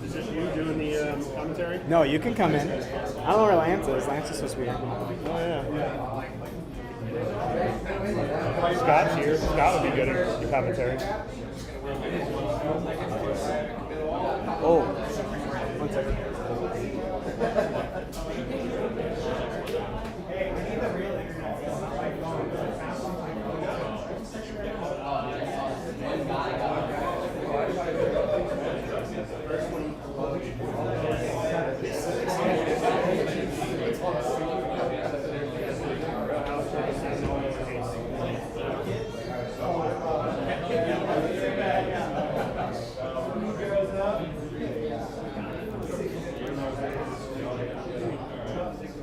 Is this you doing the commentary? No, you can come in. I don't know where Lance is. Lance is supposed to be here. Oh, yeah. Scott's here. Scott would be good at your commentary. Oh, one second.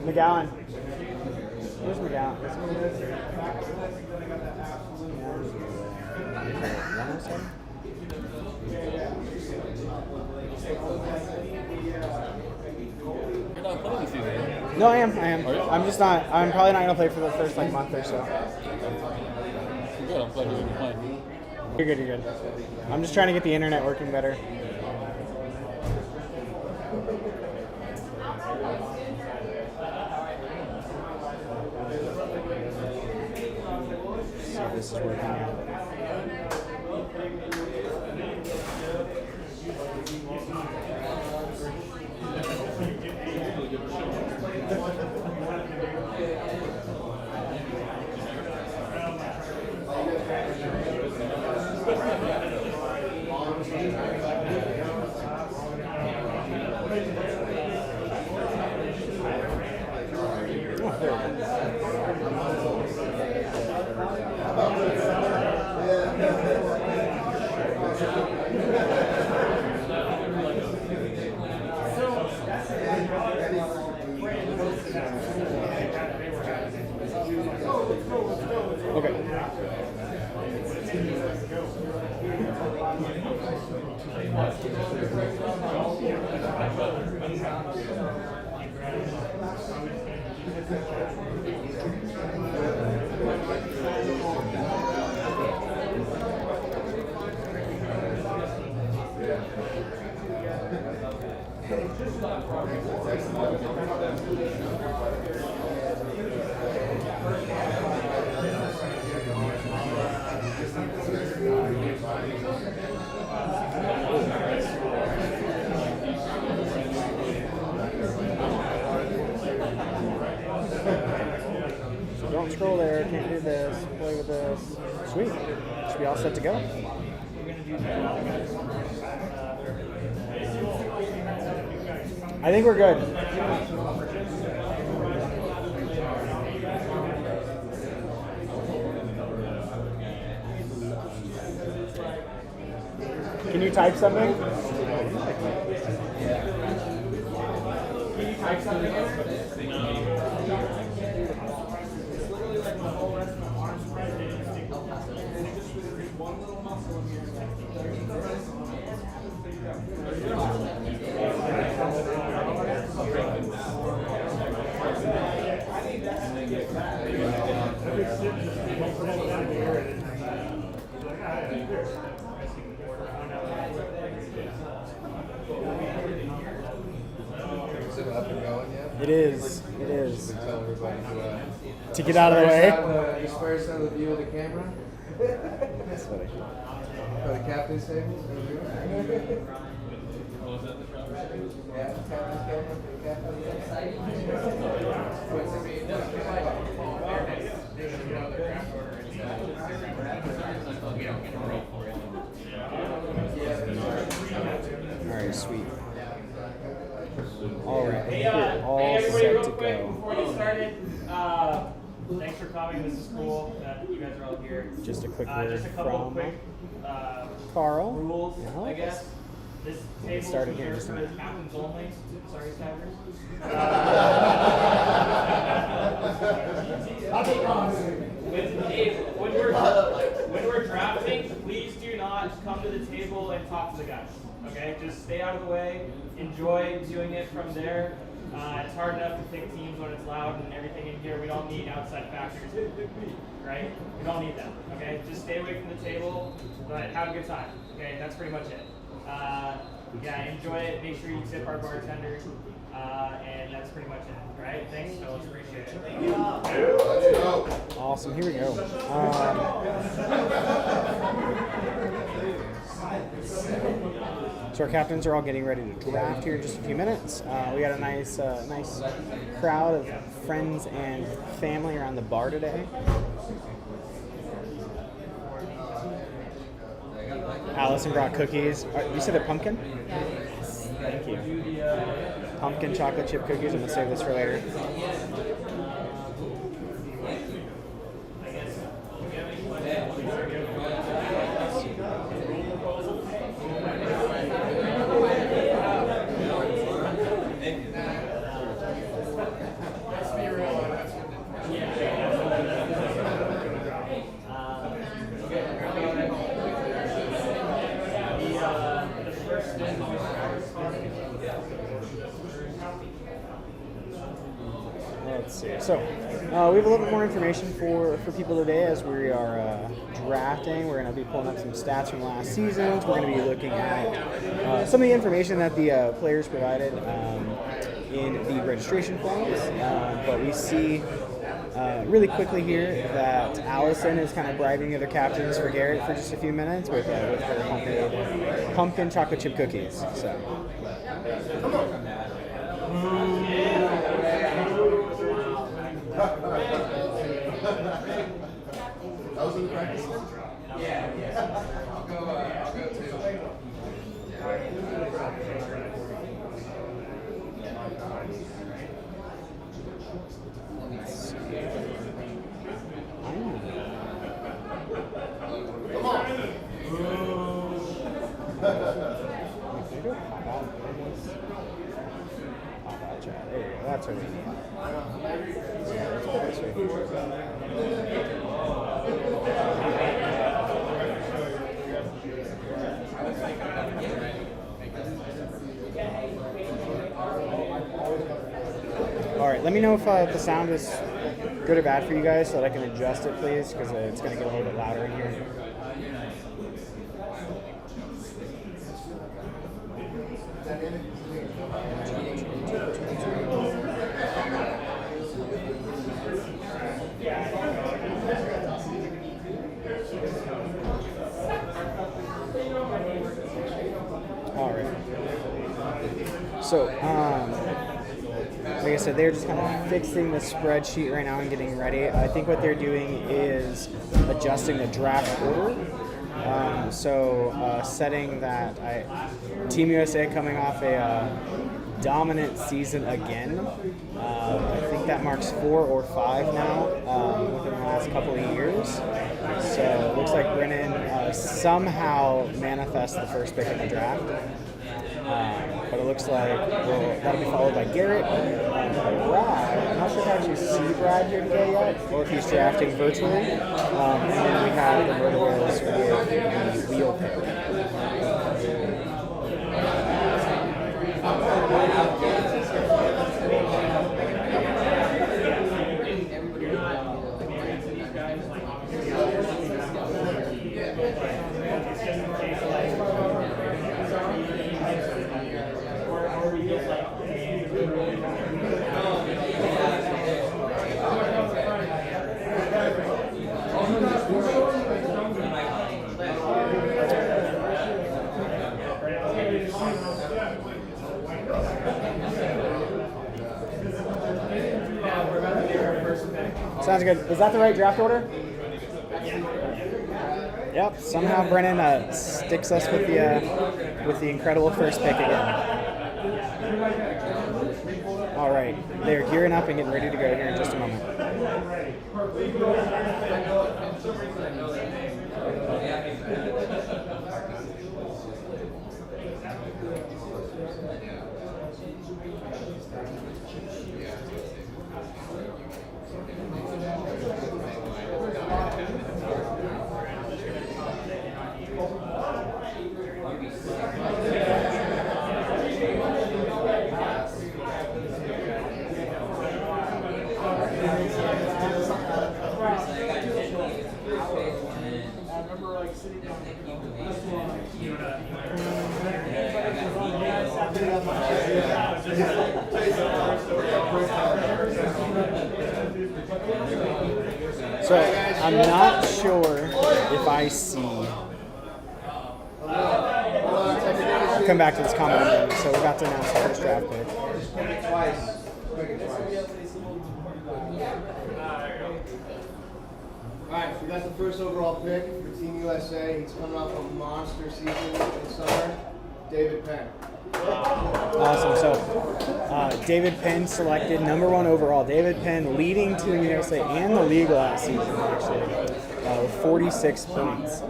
McGowan. Where's McGowan? You're not playing this season. No, I am. Are you? I'm just not. I'm probably not gonna play for the first month or so. You're good. I'm glad you're playing. You're good. You're good. I'm just trying to get the internet working better. See if this is working out. Okay. Don't scroll there, can't do this, play with this. Sweet. Should be all set to go. I think we're good. Can you type something? Can you type something in It is. It is. Tell everybody To get out of the way. You swear to the view of the camera? That's funny. For the captain's table? Yeah, captain's table for the Alright, sweet. Alright, Hey, all everybody, set real to quick, go. before we started, thanks for coming. This is cool that you guys are all here. Just a quick word Just a couple from quick Carl. rules, Yeah. I guess. This table start is again in just a reserved for minute. captains only. Sorry, staffers. When we're drafting, please do not come to the table and talk to the guys. Okay, just stay out of the way. Enjoy doing it from there. It's hard enough to pick teams when it's loud and everything in here. We don't need outside factors, right? We don't need them, okay? Just stay away from the table, but have a good time, okay? That's pretty much it. Yeah, enjoy it. Make sure you tip our bartender, and that's pretty much it, right? Thanks, fellas. Appreciate it. Awesome. Here we go. So our captains are all getting ready to draft here in just a few minutes. We got a nice crowd of friends and family around the bar today. Allison brought cookies. You said they're pumpkin? Thank you. Pumpkin chocolate chip cookies. I'm going to save this for later. Let's see. So we have a little bit more information for people today as we are drafting. We're going to be pulling up some stats from last seasons. We're going to be looking at some of the information that the players provided in the registration forms. But we see really quickly here that Allison is kind of bribing the other captains for Garrett for just a few minutes with her homemade pumpkin chocolate chip cookies. So. That was in the practice? Yeah. I'll go too. Come on. There you go. That's what we need. All right, let me know if the sound is good or bad for you guys so that I can adjust it, please, because it's going to get a little bit louder in here. All right. So, like I said, they're just kind of fixing the spreadsheet right now and getting ready. I think what they're doing is adjusting the draft order. Setting that Team USA coming off a dominant season again. I think that marks 4 or 5 now within the last couple of years. So it looks like Brennan somehow manifests the first pick in the draft. But it looks like that'll be followed by Garrett and Brad. I'm not sure if I actually see Brad here today yet, or if he's drafting virtually. And then we have the Rotowiz with the wheel pick. Sounds good. Is that the right draft order? Yep. Somehow Brennan sticks us with the incredible first pick again. All right, they're gearing up and getting ready to go here in just a moment. So I'm not sure if I see. Come back to this comment in a minute. So we're about to announce the first draft pick. Twice. Alright, we got the first overall pick for Team USA. He's coming off a monster season in the summer. David Penn. Awesome. So David Penn selected #1 overall. David Penn leading Team USA and the league last season, actually, with 46 points.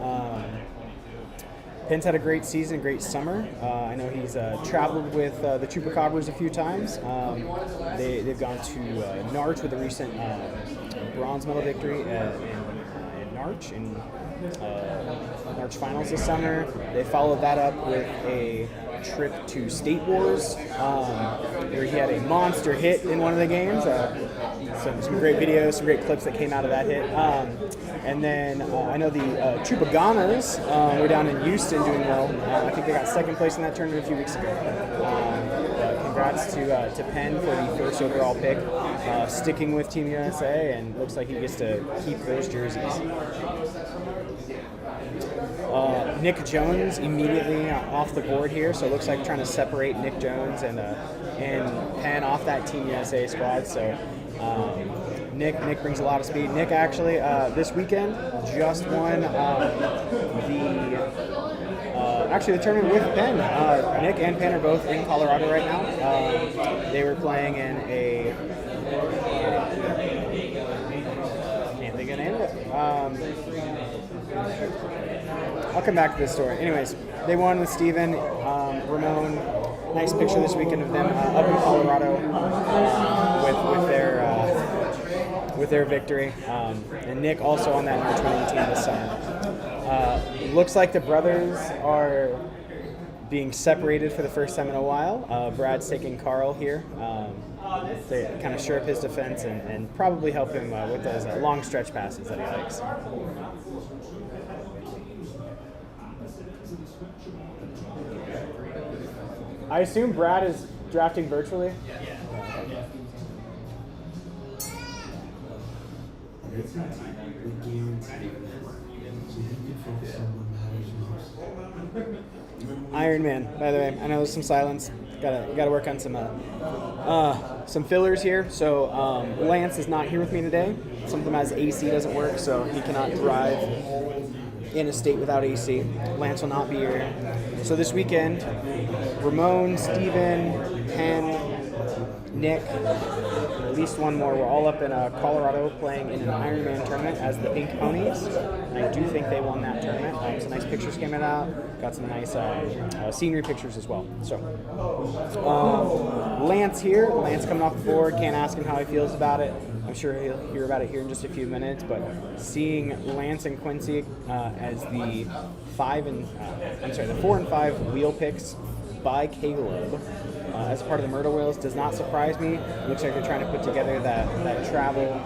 Penn's had a great season, great summer. I know he's traveled with the Chupacabras a few times. They've gone to Narch with a recent bronze medal victory in Narch in Narch finals this summer. They followed that up with a trip to State Wars, where he had a monster hit in one of the games. Some great videos, some great clips that came out of that hit. And then I know the Chupaganas were down in Houston doing well. I think they got second place in that tournament a few weeks ago. But congrats to Penn for the first overall pick, sticking with Team USA, and looks like he gets to keep those jerseys. Nick Jones immediately off the board here, so it looks like trying to separate Nick Jones and Penn off that Team USA squad. So Nick brings a lot of speed. Nick actually this weekend just won the tournament with Penn. Nick and Penn are both in Colorado right now. They were playing in a can't think of the name of it. I'll come back to this story. Anyways, they won with Steven, Ramon. Nice picture this weekend of them up in Colorado with their victory. And Nick also on that March winning team this summer. Looks like the brothers are being separated for the first time in a while. Brad's taking Carl here to kind of shore up his defense and probably help him with those long stretch passes that he likes. I assume Brad is drafting virtually? Yeah. Iron Man, by the way. I know there's some silence. Gotta work on some fillers here. So Lance is not here with me today. Sometimes AC doesn't work, so he cannot drive in a state without AC. Lance will not be here. So this weekend, Ramon, Steven, Penn, Nick, at least one more. We're all up in Colorado playing in an Ironman tournament as the Pink Ponies. And I do think they won that tournament. Some nice pictures came out. Got some nice scenery pictures as well. So Lance here. Lance coming off the board. Can't ask him how he feels about it. I'm sure he'll hear about it here in just a few minutes. But seeing Lance and Quincy as the 4 and 5 wheel picks by Caleb as part of the Myrtle Wheels does not surprise me. It looks like they're trying to put together that travel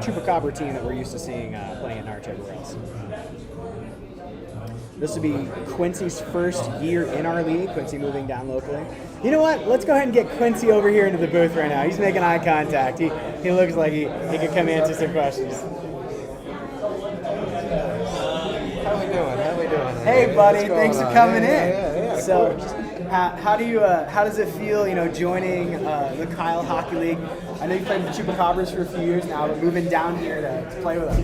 Chupacabra team that we're used to seeing playing at Narch everywhere else. This will be Quincy's first year in our league. Quincy moving down locally. You know what? Let's go ahead and get Quincy over here into the booth right now. He's making eye contact. He looks like he could come answer some questions. How we doing? Hey, buddy. Thanks for coming in. Yeah, so, how does it feel, joining the Kyle Hockey League? I know you played with the Chupacabras for a few years now, but moving down here to play with us.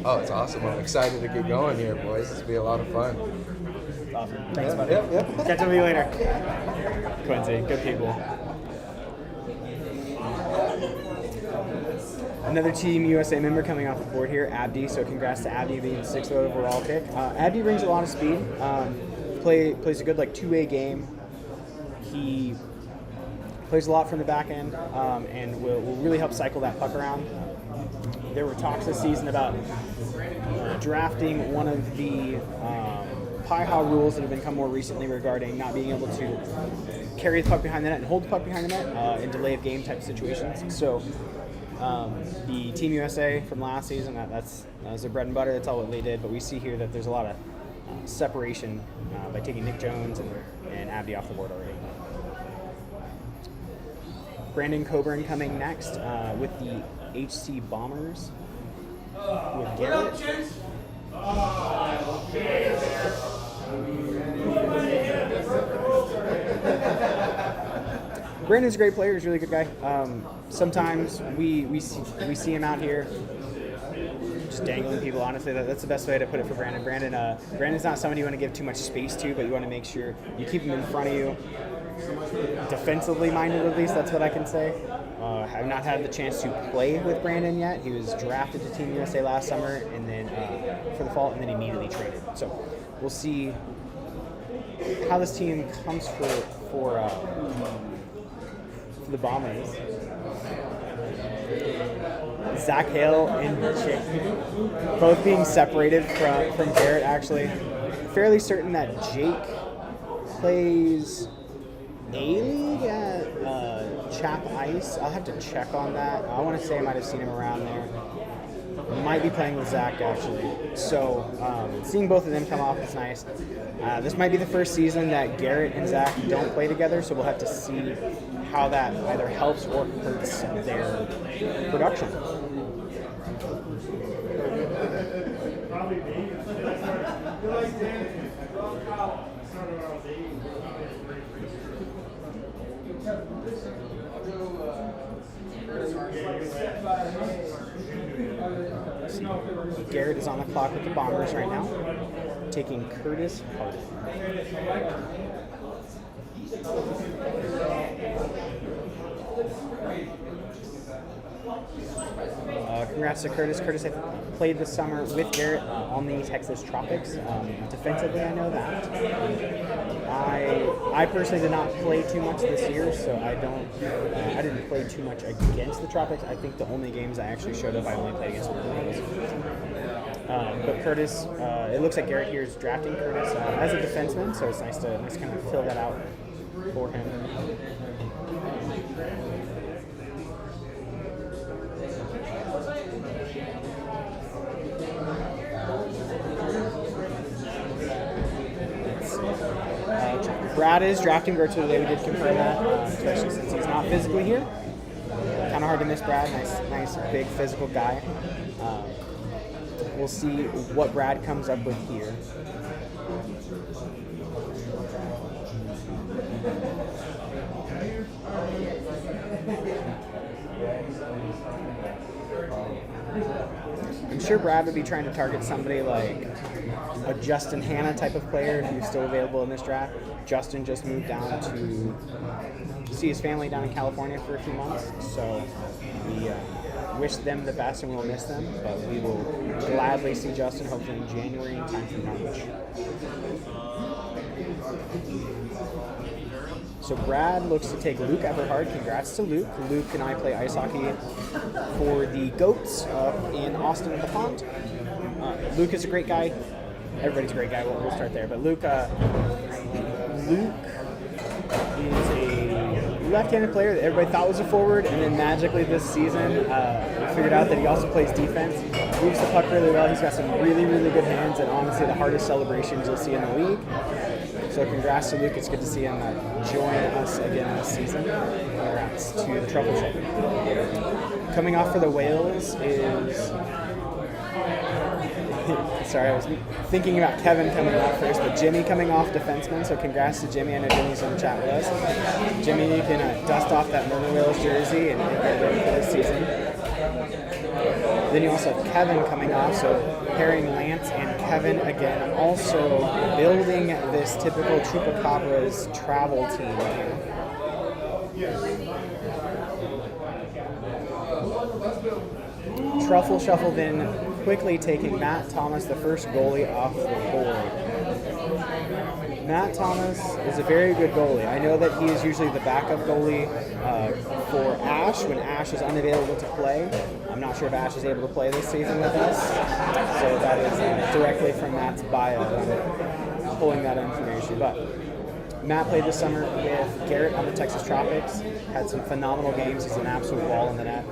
Oh, it's awesome. I'm excited to get going here, boys. This will be a lot of fun. Awesome. Thanks, buddy. Yep. Catch up with you later. Quincy, good people. Another Team USA member coming off the board here, Abdi. So congrats to Abdi being the 6th overall pick. Abdi brings a lot of speed. Plays a good 2-way game. He plays a lot from the back end and will really help cycle that puck around. There were talks this season about drafting one of the Pi-Ha rules that have become more recently regarding not being able to carry the puck behind the net and hold the puck behind the net in delay of game type situations. So The Team USA from last season, that was their bread and butter. That's all what they did. But we see here that there's a lot of separation by taking Nick Jones and Abdi off the board already. Brandon Coburn coming next with the HC Bombers with Garrett. Brandon's a great player. He's a really good guy. Sometimes we see him out here just dangling people. Honestly, that's the best way to put it for Brandon. Brandon's not somebody you want to give too much space to, but you want to make sure you keep him in front of you. Defensively minded, at least, that's what I can say. I've not had the chance to play with Brandon yet. He was drafted to Team USA last summer, and then for the fall, and then immediately traded. So we'll see how this team comes for the Bombers. Zach Hale and Jake both being separated from Garrett, actually. Fairly certain that Jake plays A-League at Chap Ice. I'll have to check on that. I want to say I might have seen him around there. Might be playing with Zach, actually. So seeing both of them come off is nice. This might be the first season that Garrett and Zach don't play together, so we'll have to see how that either helps or hurts their production. Garrett is on the clock with the Bombers right now, taking Curtis Harter. Congrats to Curtis. Curtis played this summer with Garrett on the Texas Tropics. Defensively, I know that. I personally did not play too much this year, so I didn't play too much against the Tropics. I think the only games I actually showed up, I only played against the Royals. But Curtis, it looks like Garrett here is drafting Curtis as a defenseman, so it's nice to kind of fill that out for him. Brad is drafting virtually. We did confirm that, especially since he's not physically here. Kind of hard to miss Brad. Nice, big physical guy. We'll see what Brad comes up with here. I'm sure Brad would be trying to target somebody like a Justin Hanna type of player who's still available in this draft. Justin just moved down to see his family down in California for a few months, so we wish them the best and we'll miss them, but we will gladly see Justin hopefully in January in time for March. So Brad looks to take Luke Everhard. Congrats to Luke. Luke and I play ice hockey for the Goats in Austin at the Pond. Luke is a great guy. Everybody's a great guy. We'll start there. But Luke is a left-handed player that everybody thought was a forward, and then magically this season we figured out that he also plays defense. Moves the puck really well. He's got some really, really good hands, and honestly the hardest celebrations you'll see in the league. So congrats to Luke. It's good to see him join us again this season. Congrats to the Troubleshooter. Coming off for the Whales is... Sorry, I was thinking about Kevin coming off first, but Jimmy coming off defenseman. So congrats to Jimmy. I know Jimmy's in the chat with us. Jimmy, you can dust off that Murder Whales jersey and get ready for this season. Then you also have Kevin coming off, so pairing Lance and Kevin again. I'm also building this typical Chupacabras travel team here. Truffle shuffled in, quickly taking Matt Thomas, the first goalie, off the board. Matt Thomas is a very good goalie. I know that he is usually the backup goalie for Ash when Ash is unavailable to play. I'm not sure if Ash is able to play this season with us, so that is directly from Matt's bio. I'm pulling that information. But Matt played this summer with Garrett on the Texas Tropics, had some phenomenal games. He's an absolute wall in the net.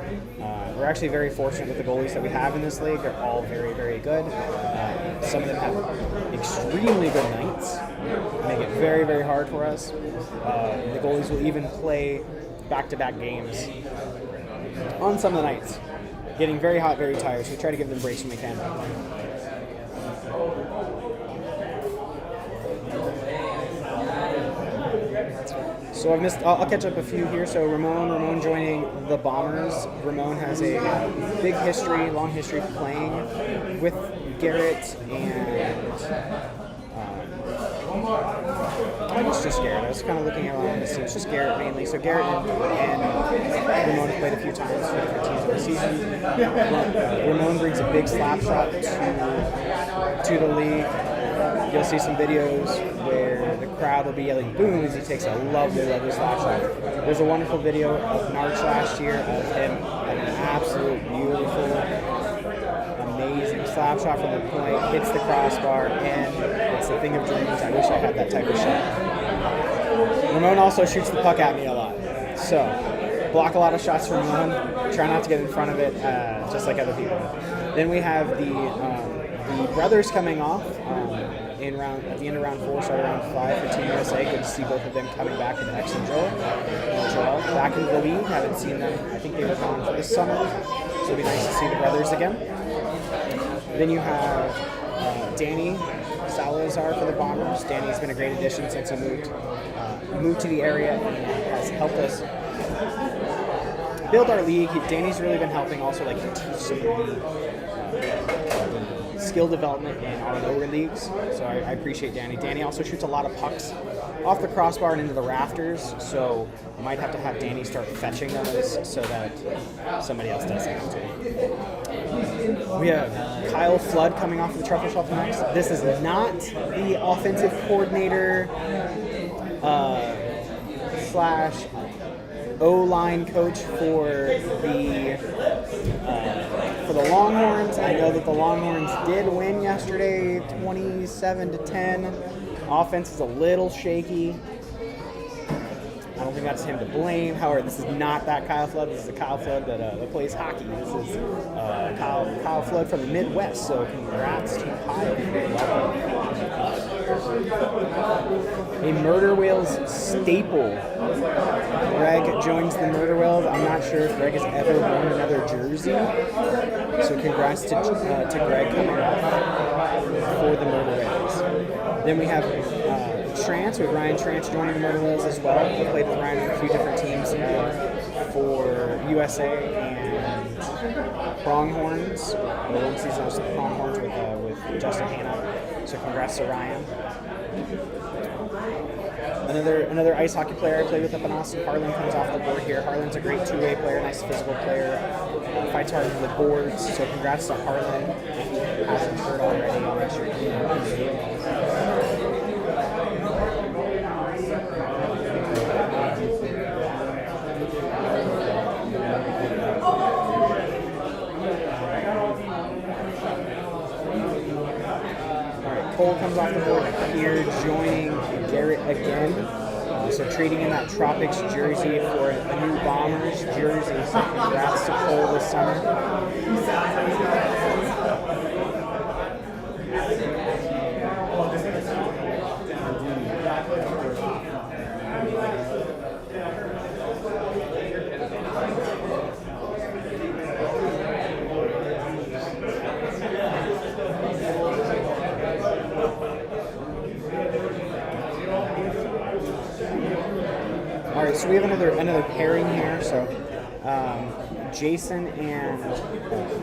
we're actually very fortunate with the goalies that we have in this league. They're all very, very good. Some of them have extremely good nights, make it very, very hard for us. The goalies will even play back-to-back games on some of the nights, getting very hot, very tired, so we try to give them breaks when we can. So I'll catch up a few here. So Ramon joining the Bombers. Ramon has a big history, long history playing with Garrett and I guess just Garrett. I was kind of looking around this team. It's just Garrett mainly. So Garrett and Ramon have played a few times for different teams in the season. Ramon brings a big slap shot to the league. You'll see some videos where the crowd will be yelling boom as he takes a lovely, lovely slap shot. There's a wonderful video of Narch last year of him at an absolute beautiful, amazing slap shot from the point, hits the crossbar, and it's the thing of dreams. I wish I had that type of shot. Ramon also shoots the puck at me a lot. So, block a lot of shots from Ramon. Try not to get in front of it, just like other people. Then we have the brothers coming off at the end of round 4, start of round 5 for Team USA. Good to see both of them coming back in X and Joel. Back into the league. Haven't seen them. I think they were gone for this summer. So it'll be nice to see the brothers again. Then you have Danny Salazar for the Bombers. Danny's been a great addition since he moved to the area and has helped us build our league. Danny's really been helping also like teach some of the skill development in our lower leagues. So I appreciate Danny. Danny also shoots a lot of pucks off the crossbar and into the rafters. So I might have to have Danny start fetching those so that somebody else doesn't have to. We have Kyle Flood coming off the Truffle Shuffle next. This is not the offensive coordinator slash O-line coach for the Longhorns. I know that the Longhorns did win yesterday, 27-10. Offense is a little shaky. I don't think that's him to blame. However, this is not that Kyle Flood. This is a Kyle Flood that plays hockey. This is Kyle Flood from the Midwest. So congrats to Kyle. A Murder Whales staple. Greg joins the Murder Whales. I'm not sure if Greg has ever worn another jersey. So congrats to Greg coming off for the Murder Whales. Then we have Trance, with Ryan Trance joining the Murder Whales as well. He played with Ryan on a few different teams for USA and Pronghorns. The one season was the Pronghorns with Justin Hanna. So congrats to Ryan. Another ice hockey player I played with up in Austin, Harlan, comes off the board here. Harlan's a great two-way player, nice physical player, fights hard for the boards. So congrats to Harlan. If he hasn't heard already, I'll make sure you know. Cole comes off the board here, joining Garrett again. So trading in that Tropics jersey for a new Bombers jersey. So congrats to Cole this summer. Alright, so we have another pairing here. So Jason and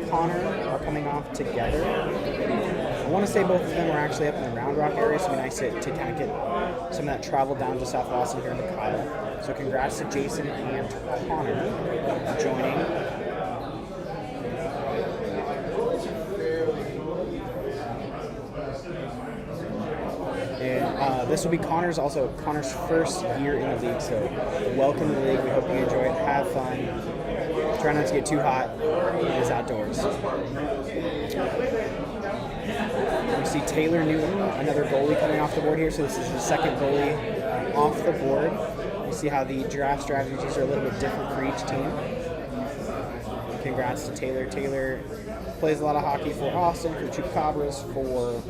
Connor are coming off together. I want to say both of them are actually up in the Round Rock area, so it'd be nice to kind of get some of that travel down to South Boston here to Kyle. So congrats to Jason and Connor joining. And this will be Connor's first year in the league, so welcome to the league. We hope you enjoy it. Have fun. Try not to get too hot. It is outdoors. We see Taylor Newton, another goalie coming off the board here. So this is the second goalie off the board. You see how the draft strategies are a little bit different for each team. congrats to Taylor. Taylor plays a lot of hockey for Austin, for Chupacabras, for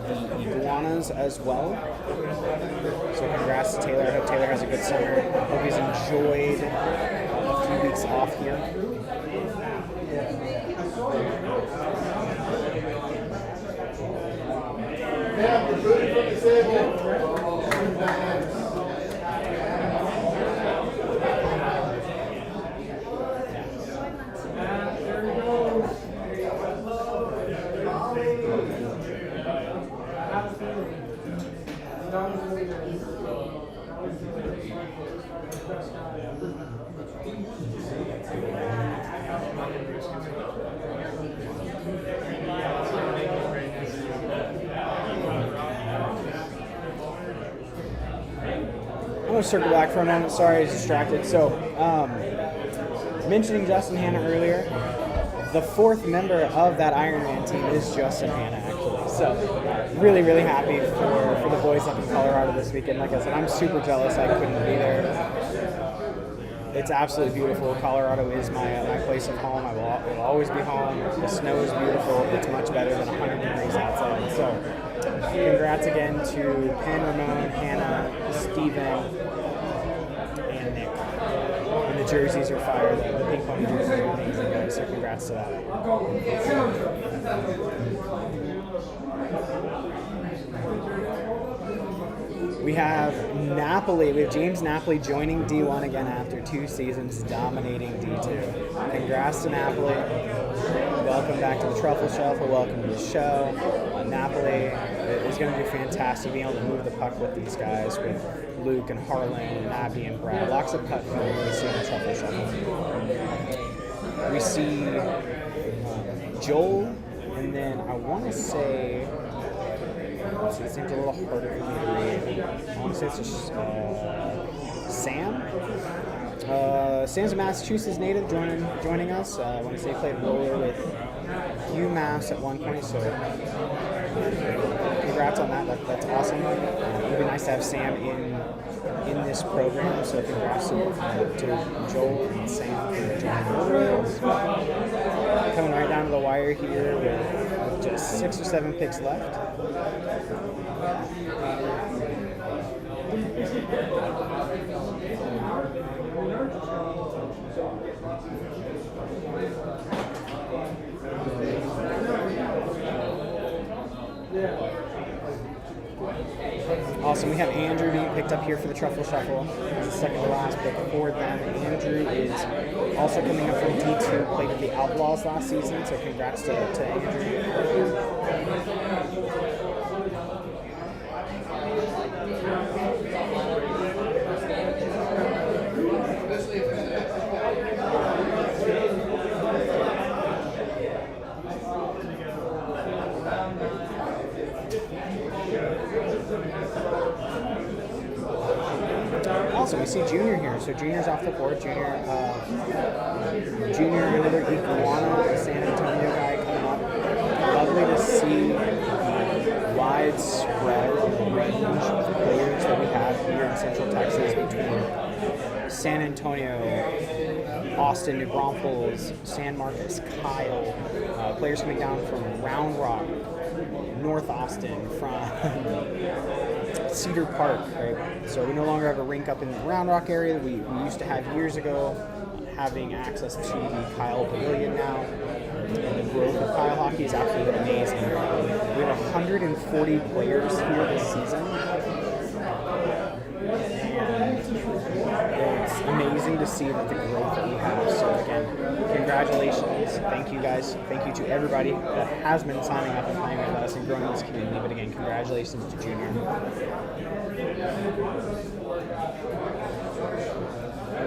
the Iguanas as well. So congrats to Taylor. I hope Taylor has a good summer. Hope he's enjoyed a few weeks off here. I'm going to circle back for a moment. Sorry, I was distracted. So, mentioning Justin Hanna earlier, the fourth member of that Ironman team is Justin Hanna, actually. So, really, really happy for the boys up in Colorado this weekend. Like I said, I'm super jealous I couldn't be there. It's absolutely beautiful. Colorado is my place of home. I will always be home. The snow is beautiful. It's much better than 100 degrees outside. So, congrats again to Penn, Ramon, Hannah, Steven, and Nick. And the jerseys are fire. The pink pony jerseys are amazing, guys. So congrats to that. We have Napoli. We have James Napoli joining D1 again after 2 seasons, dominating D2. Congrats to Napoli. Welcome back to the Truffle Shuffle. Welcome to the show. Napoli is going to do fantastic being able to move the puck with these guys, with Luke and Harlan and Abby and Brad. Lots of puck film we see in the Truffle Shuffle. We see Joel, and then I want to say, it seems a little harder for me to read. I want to say it's just Sam. Sam's a Massachusetts native joining us. I want to say he played roller with UMass at one point, so congrats on that. That's awesome. It would be nice to have Sam in this program, so congrats to Joel and Sam for joining the Royals. Coming right down to the wire here with just 6 or 7 picks left. Awesome. We have Andrew being picked up here for the Truffle Shuffle. It's the second to last pick for them. Andrew is also coming up from D2, played with the Outlaws last season, so congrats to Andrew. Also, we see Junior here. So Junior's off the board. Junior, another Iguana, a San Antonio guy coming up. Lovely to see the widespread range of players that we have here in Central Texas between San Antonio, Austin, New Braunfels, San Marcos, Kyle, players coming down from Round Rock, North Austin, from Cedar Park, right? So we no longer have a rink up in the Round Rock area that we used to have years ago, having access to the Kyle Pavilion now. And the growth of Kyle hockey is absolutely amazing. We have 140 players here this season. And it's amazing to see that the growth that we have. So again, congratulations. Thank you guys. Thank you to everybody that has been signing up and playing with us and growing this community. But again, congratulations to Junior.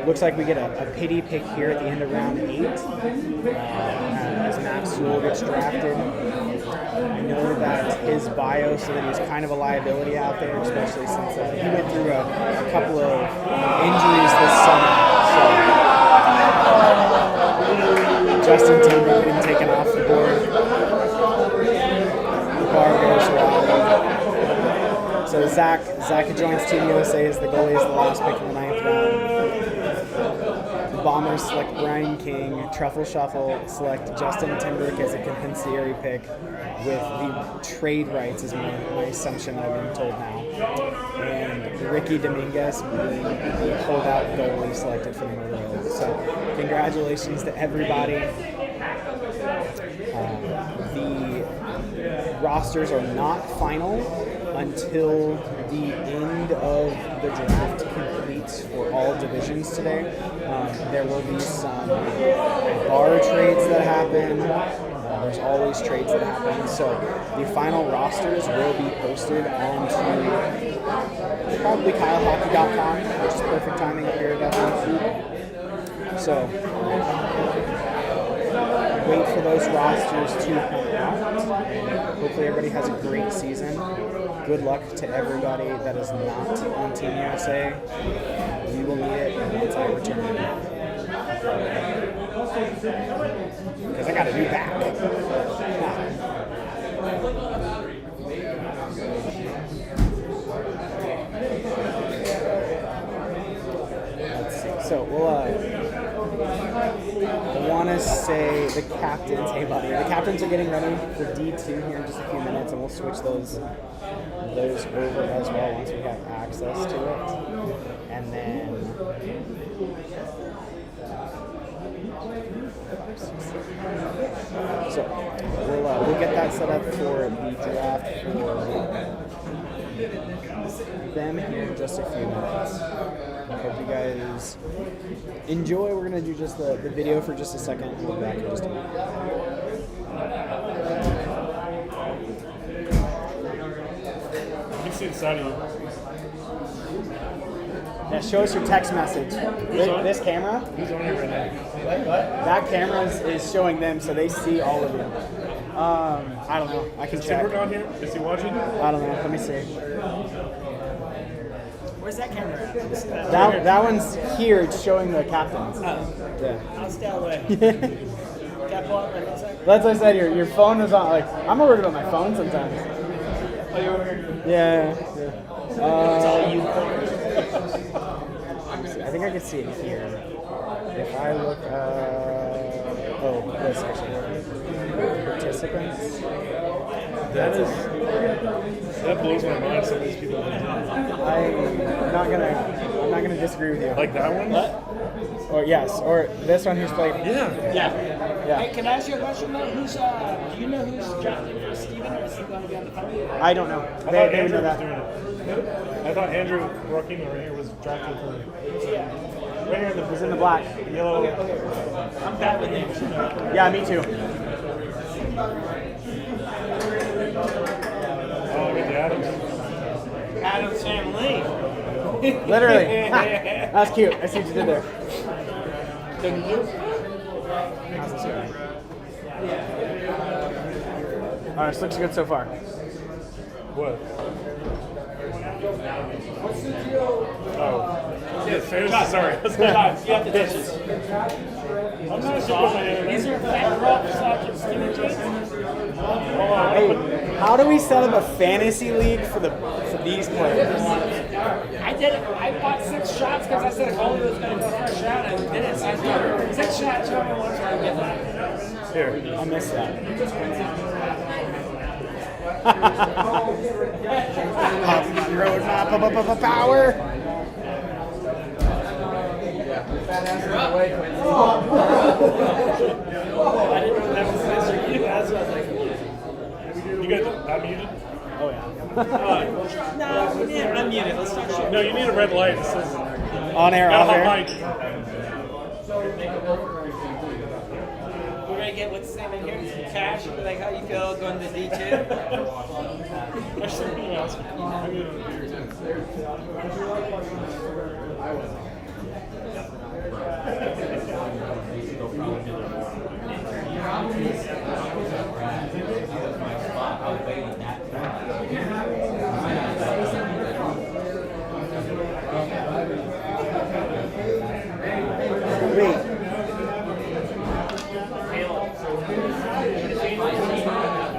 Looks like we get a pity pick here at the end of round 8 as Matt Sewell gets drafted. I know that his bio said that he was kind of a liability out there, especially since he went through a couple of injuries this summer. So Justin Timber getting taken off the board. The bar goes wild. So Zach joins Team USA as the goalie, is the last pick in the 9th round. Bombers select Brian King. Truffle Shuffle select Justin Timberlake as a compensatory pick with the trade rights, is my assumption that I'm being told now. And Ricky Dominguez, the holdout goalie, selected for the Maroons. So congratulations to everybody. The rosters are not final until the end of the draft completes for all divisions today. There will be some bar trades that happen. There's always trades that happen. So the final rosters will be posted onto probably KyleHockey.com, which is perfect timing up here at Dublin. So wait for those rosters to come out. Hopefully everybody has a great season. Good luck to everybody that is not on Team USA. We will need it once I return. Because I got a new back. Let's see. So we'll I want to say the captains. Hey, buddy. The captains are getting ready for D2 here in just a few minutes, and we'll switch those over as well once we have access to it. And then so we'll get that set up for the draft for them here in just a few minutes. I hope you guys enjoy. We're going to do just the video for just a second. We'll be back in just a minute. You can see the side of you. Yeah, show us your text message. This camera? Who's on here right now? That camera is showing them, so they see all of you. I don't know. I can Is check. Timberg on here? Is he watching? I don't know. Let me see. Where's that camera at? That one's here. It's showing the captains. Yeah. I'll stay away. Can I pull up right now? That's what I said. Your phone is on. Like, I'm worried about my phone sometimes. Oh, you're over here? Yeah. It's all you. I think I can see it here. If I look, this actually. Participants. That blows my mind. Some of these people. I'm not gonna disagree with you. Like that one? Or yes, or this one who's played. Yeah. Yeah. Hey, can I ask you a question though? Do you know who's drafting for Steven, or is he going to be on the phone? I don't know. I They thought would Andrew know was that. doing it. I thought Andrew Rocking right here was drafted for right here in the He's in the black. yellow. I'm bad with names. You know. Yeah, me too. Oh, look at the Adams. Adam's family. Literally. That's cute. I see what you did there. How's this going? All right, this looks good so far. What? Oh. Yeah, fantasy, sorry. You have to touch this. I'm not sure. These are fat crops, Steven jeans. Hey, how do we set up a fantasy league for these players? I did it. I bought 6 shots because I said a goalie was going to go first shot. I did it. So I did 6 shots. You only want to get that. Here. I missed that. Roadmap of power. I didn't know that was this or you. That's what I was like. You got that muted? Oh yeah. No, we need it unmuted. Let's talk shit. No, you need a red light. This is On air, got a off hot air. mic. We're going to get what's the name in here? Some cash. We're like, how you feel going to D2? Actually, you ask me. Wait.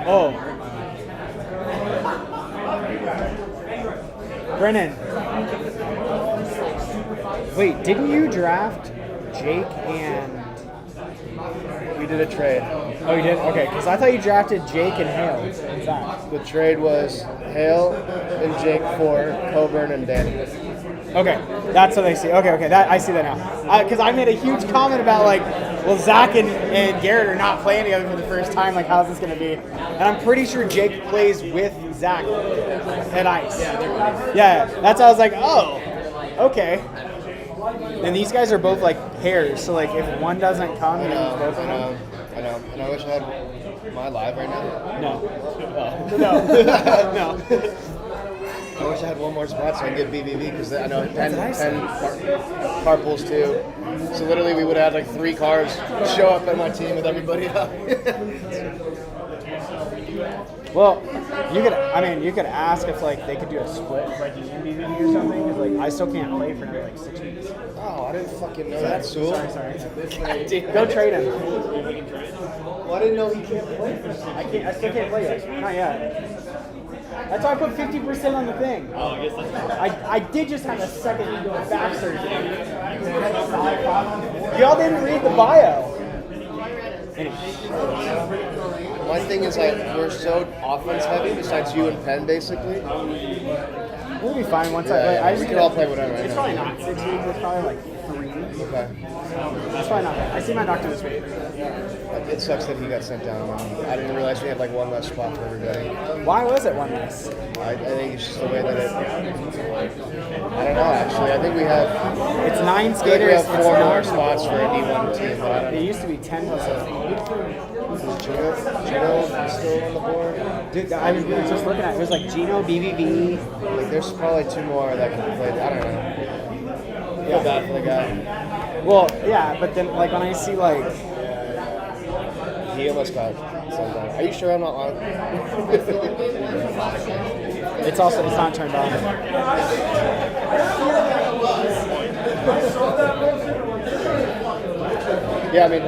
Oh. Brennan. Wait, didn't you draft Jake and. We did a trade. Oh, you did? Okay, because I thought you drafted Jake and Hale and Zach. The trade was Hale and Jake for Coburn and Danny. Okay, that's what I see. Okay, that I see that now. Because I made a huge comment about like, well, Zach and Garrett are not playing together for the first time. Like, how's this gonna be? And I'm pretty sure Jake plays with Zach at ice. Yeah, that's how I was like, oh, okay. And these guys are both like pairs, so like if one doesn't come, then both of them. I know. And I wish I had. Am I live right now? No. No. I wish I had one more spot so I could get BBB because I know 10 carpools too. So literally we would have like 3 cars show up at my team with everybody up. Well, you could ask if like they could do a split, like you and BBB or something, because like I still can't play for another like 6 weeks. Oh, I didn't fucking know that, Sewell. Sorry. Go trade him. Well, I didn't know he can't play. I still can't play yet. Not yet. That's why I put 50% on the thing. Oh, I guess that's I did just have a second back surgery. Y'all didn't read the bio. My thing is like we're so offense heavy. Besides you and Penn, basically. We'll be fine once we can all play whatever. It's probably not 6 weeks. It's probably like 3. Okay. It's probably not bad. I see my doctor this week. It sucks that he got sent down. I didn't realize we had like one less spot for everybody. Why was it one less? I think it's just the way that it. I don't know. Actually, I think we have. It's 9 I think skaters. we have 4 more more spots for a D1 team, but I don't know. It used to be 10 plus 8. Is Gino still on the board? Dude, I was just looking at it. It was like Gino, BBB. Like, there's probably 2 more that can play. I don't know. Feel bad for the guy. Well, yeah, but then like when I see like. He almost got sent down. Are you sure I'm not lying? It's not turned on. Yeah, I mean,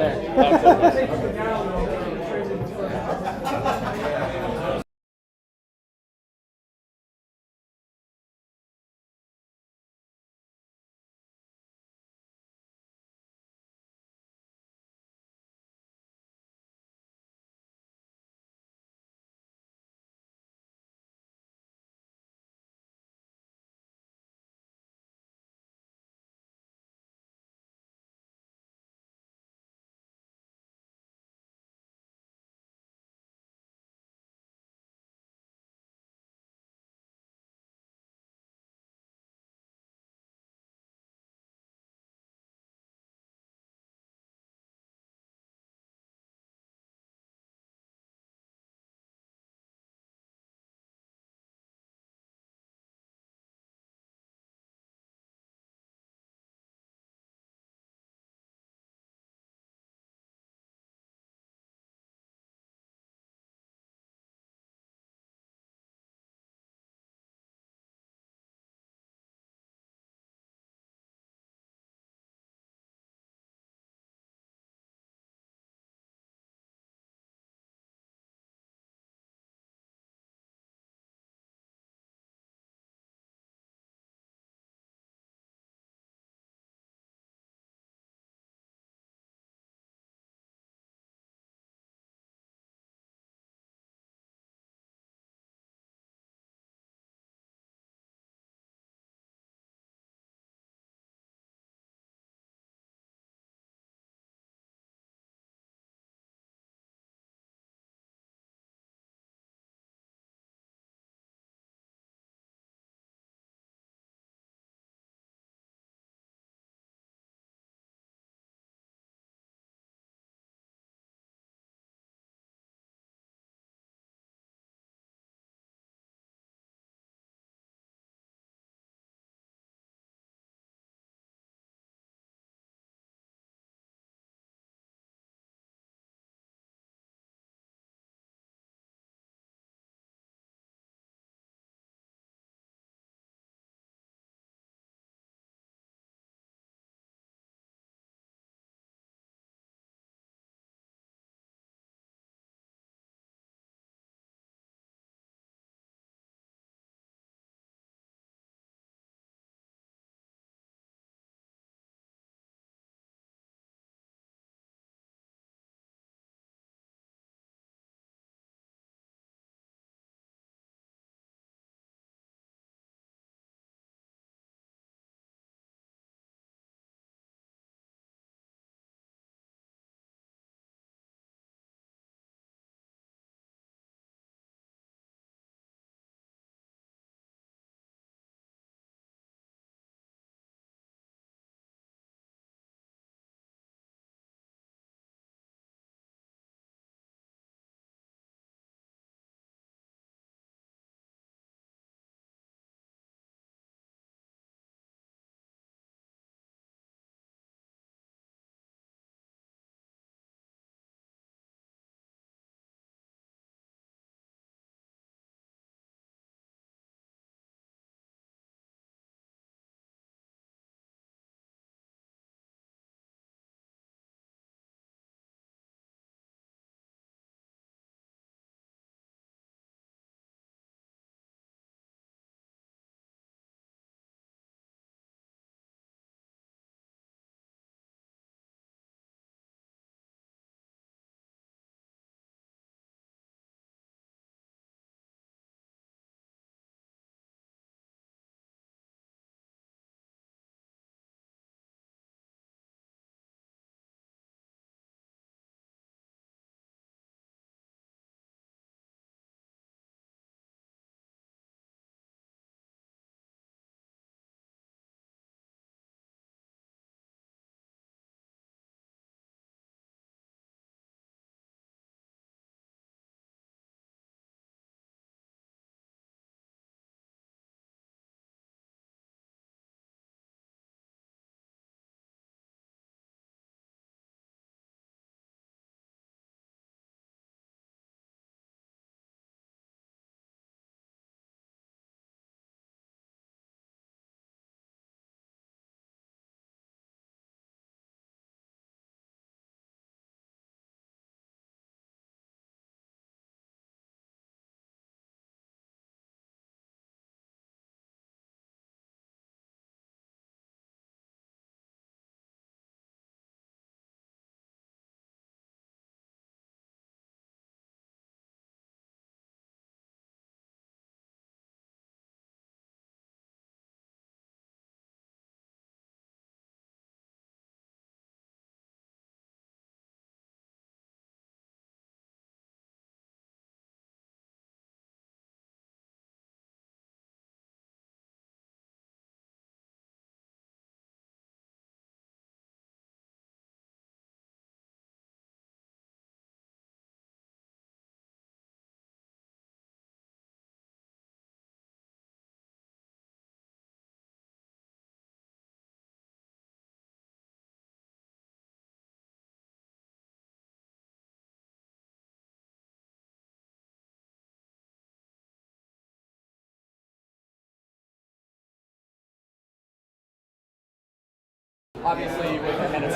Obviously, with the head of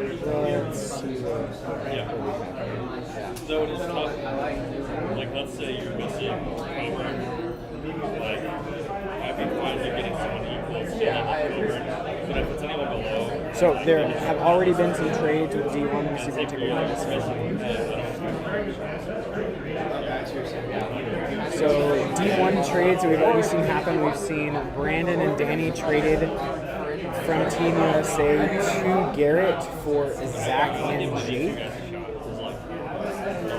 Let's see. So it is tough. Like, let's say you're missing Coburn. Like, I'd be fine with getting someone equal to Coburn. But if it's anyone below, So there have already been some trades with D1. Let me see if I take a look at this. So D1 trades that we've already seen happen. We've seen Brandon and Danny traded from Team USA to Garrett for Zach and Jake.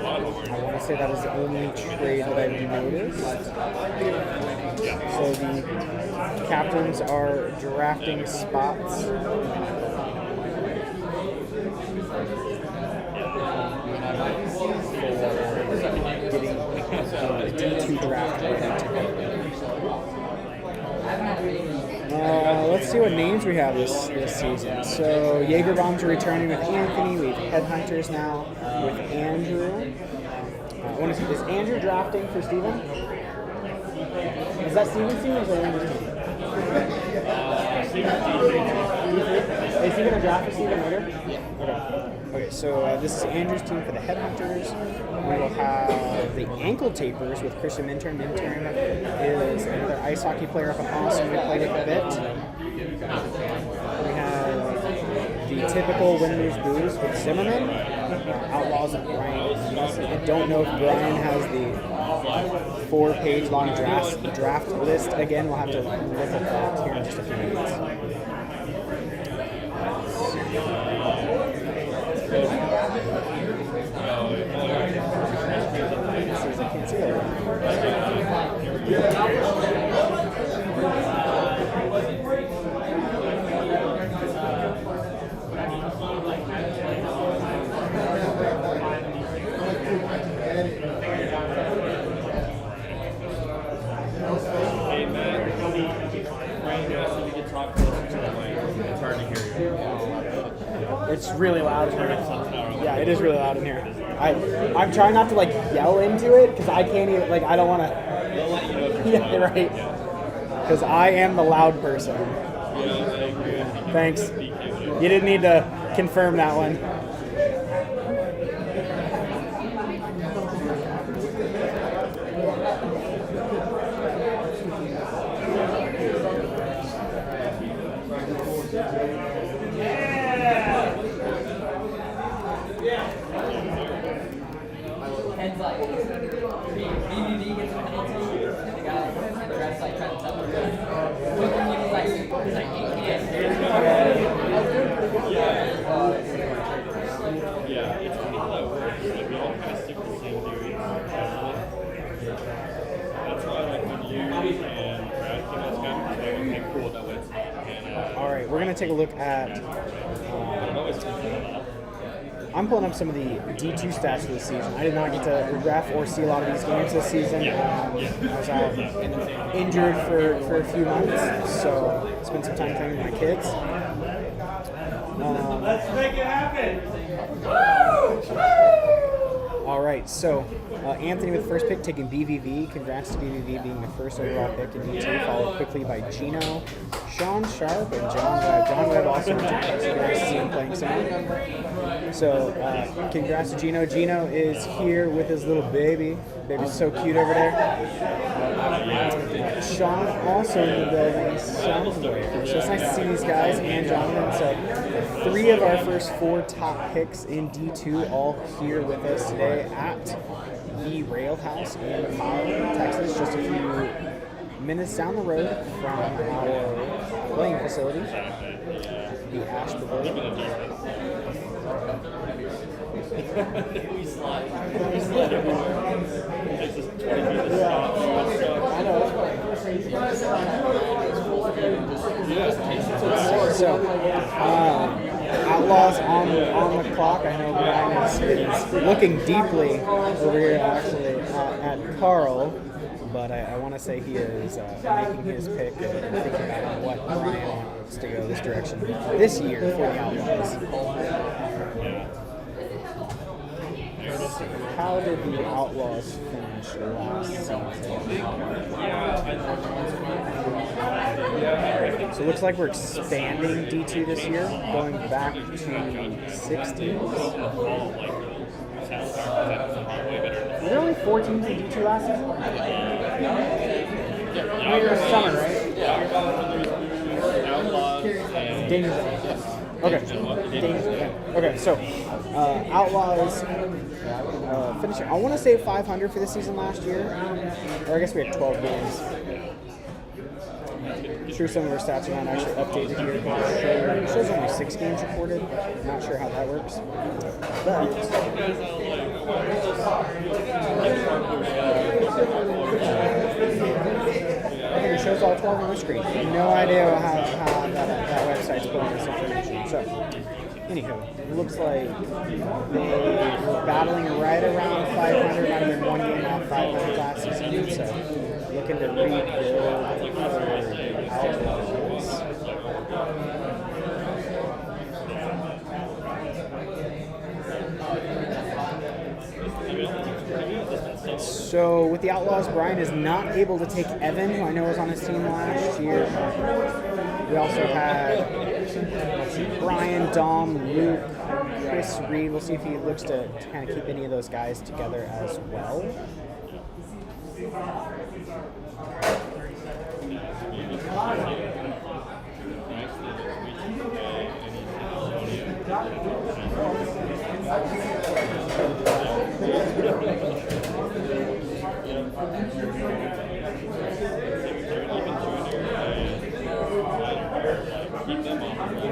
I want to say that is the only trade that I've noticed. So the captains are drafting spots. Getting D2 draft ready to go. Let's see what names we have this season. So Jaeger Bombs are returning with Anthony. We have Headhunters now with Andrew. Is Andrew drafting for Steven? Is that Steven's team or is that Andrew's team? Is he going to draft for Steven later? Yeah. Okay, so this is Andrew's team for the Headhunters. We will have the Ankle Tapers with Christian Minturn. Minturn is another ice hockey player up in Austin. We played with a bit. We have the typical Win, Lose, Booze with Zimmerman. Outlaws of Brian. I don't know if Brian has the 4-page long draft list again. We'll have to look at that here in just a few minutes. I can't see that. it's hard to hear you. It's really loud in here. Yeah, it is really loud in here. I'm trying not to like yell into it because I can't even I don't want to. They'll let you know if you're Yeah, right. Because I am the loud person. Yeah, Thanks. You didn't need to confirm that one. Ken's like, BBB gets a penalty. The guy, the ref's like trying to tell him. He's like, he can't. Yeah, it's funny how that works. Like, we all kind of stick to the same theory. That's why, like, when you and Brad came out, like, okay, cool, that way it's not. And, All right, we're gonna take a look at. I don't know, it's I'm pulling up some of the D2 stats for this season. I did not get to ref or see a lot of these games this season. I was out injured for a few months, so spent some time playing with my kids. Let's make it happen. All right, so Anthony with the first pick taking BVV. Congrats to BVV being the first overall pick in D2, followed quickly by Gino, Sean Sharp, and John Webb. John Webb also returned, so nice to see him playing some. So congrats to Gino. Gino is here with his little baby. Baby's so cute over there. Sean also in the building somewhere. So it's nice to see these guys and Jonathan. So 3 of our first 4 top picks in D2 all here with us today at the Rail House in McAllen, Texas, just a few minutes down the road from our playing facility, the Ash Pavilion. we slide everywhere. It takes us 20 feet to stop. I know. So, Outlaws on the clock. I know Brian is looking deeply over here actually at Carl, but I want to say he is making his pick and thinking about what Brian wants to go this direction this year for the Outlaws. how did the Outlaws finish last season? So it looks like we're expanding D2 this year, going back to 6 teams. Were there only 4 teams in D2 last season? Yeah, summer, right? Danger Zone. Okay. Danger Zone. Okay, so Outlaws finishing. I want to say 500 for the season last year, or I guess we had 12 games. I'm sure some of our stats are not actually updated here. It shows only 6 games recorded. I'm not sure how that works. But I think it shows all 12 on the screen. No idea how that website's pulling this information. So, anywho, it looks like they were battling right around 500, might have been 1 game off 500 last season. So, looking to rebuild for Outlaws. So with the Outlaws, Brian is not able to take Evan, who I know was on his team last year. We also had Brian, Dom, Luke, Chris Reed. We'll see if he looks to kind of keep any of those guys together as well.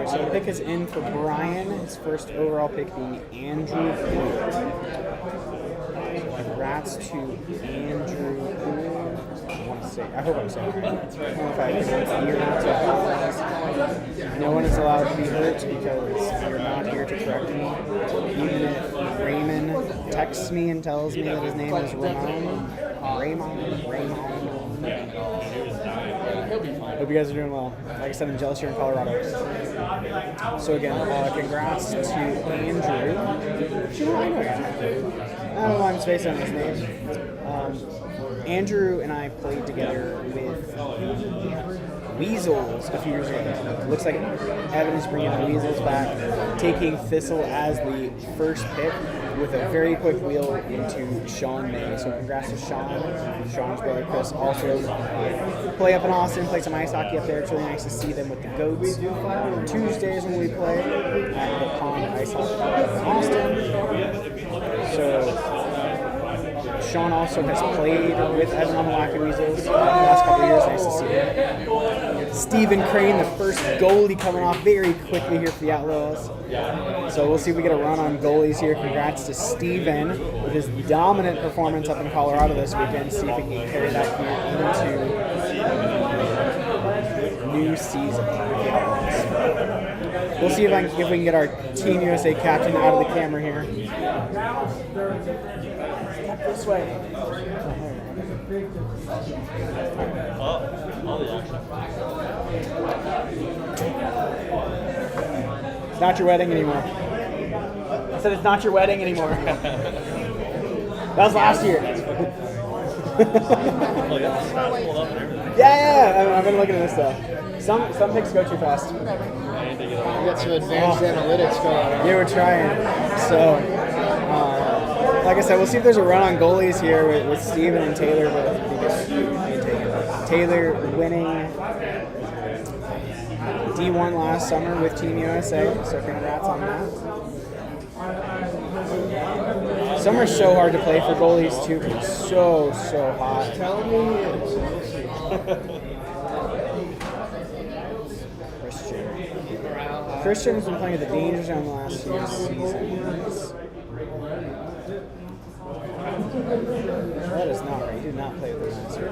So the pick is in for Brian, his first overall pick being Andrew Poole. Congrats to Andrew Poole. I hope I'm saying it right. I don't know if I can hear that, so I apologize. No one is allowed to be hurt because you're not here to correct me. Even if Raymond texts me and tells me that his name is Ramon. Hope you guys are doing well. Like I said, I'm jealous here in Colorado. So again, congrats to Andrew. Actually, I know Andrew. I don't know why I'm spacing on his name. Andrew and I played together with Weasels a few years ago. Looks like Evan is bringing the Weasels back, taking Thistle as the first pick with a very quick wheel into Sean May. So congrats to Sean. Sean's brother Chris also play up in Austin, play some ice hockey up there. It's really nice to see them with the Goats. Tuesdays when we play at the Pond Ice Hockey Club in Austin. So Sean also has played with Evan on the Wacky Weasels the last couple of years. Nice to see him. Stephen Crane, the first goalie coming off very quickly here for the Outlaws. So we'll see if we get a run on goalies here. Congrats to Stephen with his dominant performance up in Colorado this weekend. See if he can carry that here into new season for the Outlaws. We'll see if we can get our Team USA captain out of the camera here. This way. It's not your wedding anymore. I said it's not your wedding anymore. That was last year. Yeah. I've been looking at this stuff. Some picks go too fast. We got some advanced analytics going on. Yeah, we're trying. So. Like I said, we'll see if there's a run on goalies here with Steven and Taylor both. Taylor winning D1 last summer with Team USA, so congrats on that. Summer's so hard to play for goalies too, because it's so hot. Tell me. Christian has been playing at the Danger Zone the last few seasons. That is not right. He did not play with the last year.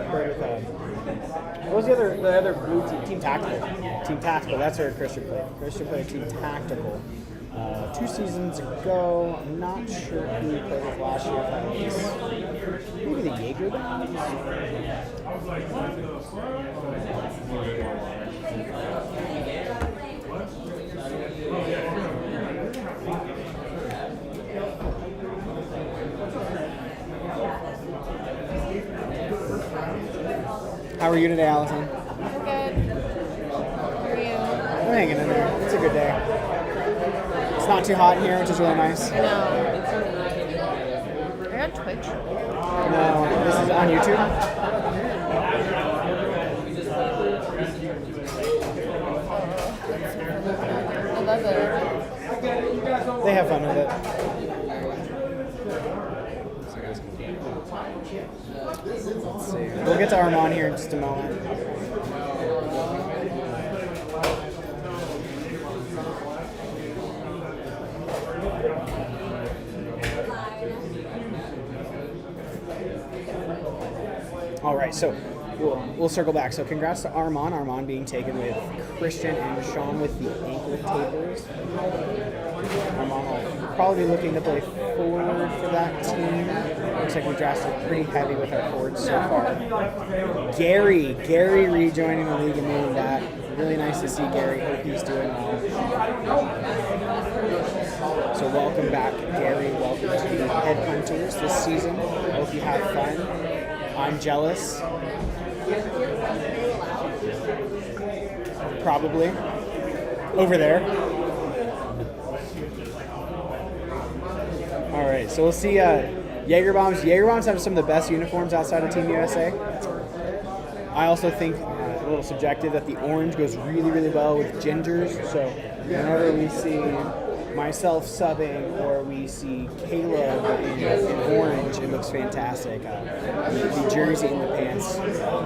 What was the other blue team? Team Tactical. Team Tactical. That's where Christian played. Christian played Team Tactical 2 seasons ago. I'm not sure who he played with last year. If that was maybe the Jaeger guys. How are you today, Allison? I'm good. How are you? I'm hanging in there. It's a good day. It's not too hot in here, which is really nice. I know. Are you on Twitch? No, this is on YouTube. I love it. They have fun with it. Let's see. We'll get to Armand here in just a moment. All right, so we'll circle back. So congrats to Armand. Armand being taken with Christian and Sean with the ankle tapers. Armand will probably be looking to play forward for that team. Looks like we drafted pretty heavy with our forwards so far. Gary rejoining the league and moving back. Really nice to see Gary. Hope he's doing well. So welcome back, Gary. Welcome to the Headhunters this season. Hope you have fun. I'm jealous. Probably. Over there. All right, so we'll see Jaeger Bombs. Jaeger Bombs have some of the best uniforms outside of Team USA. I also think, a little subjective, that the orange goes really, really well with gingers. So whenever we see myself subbing or we see Caleb in orange, it looks fantastic. The jersey and the pants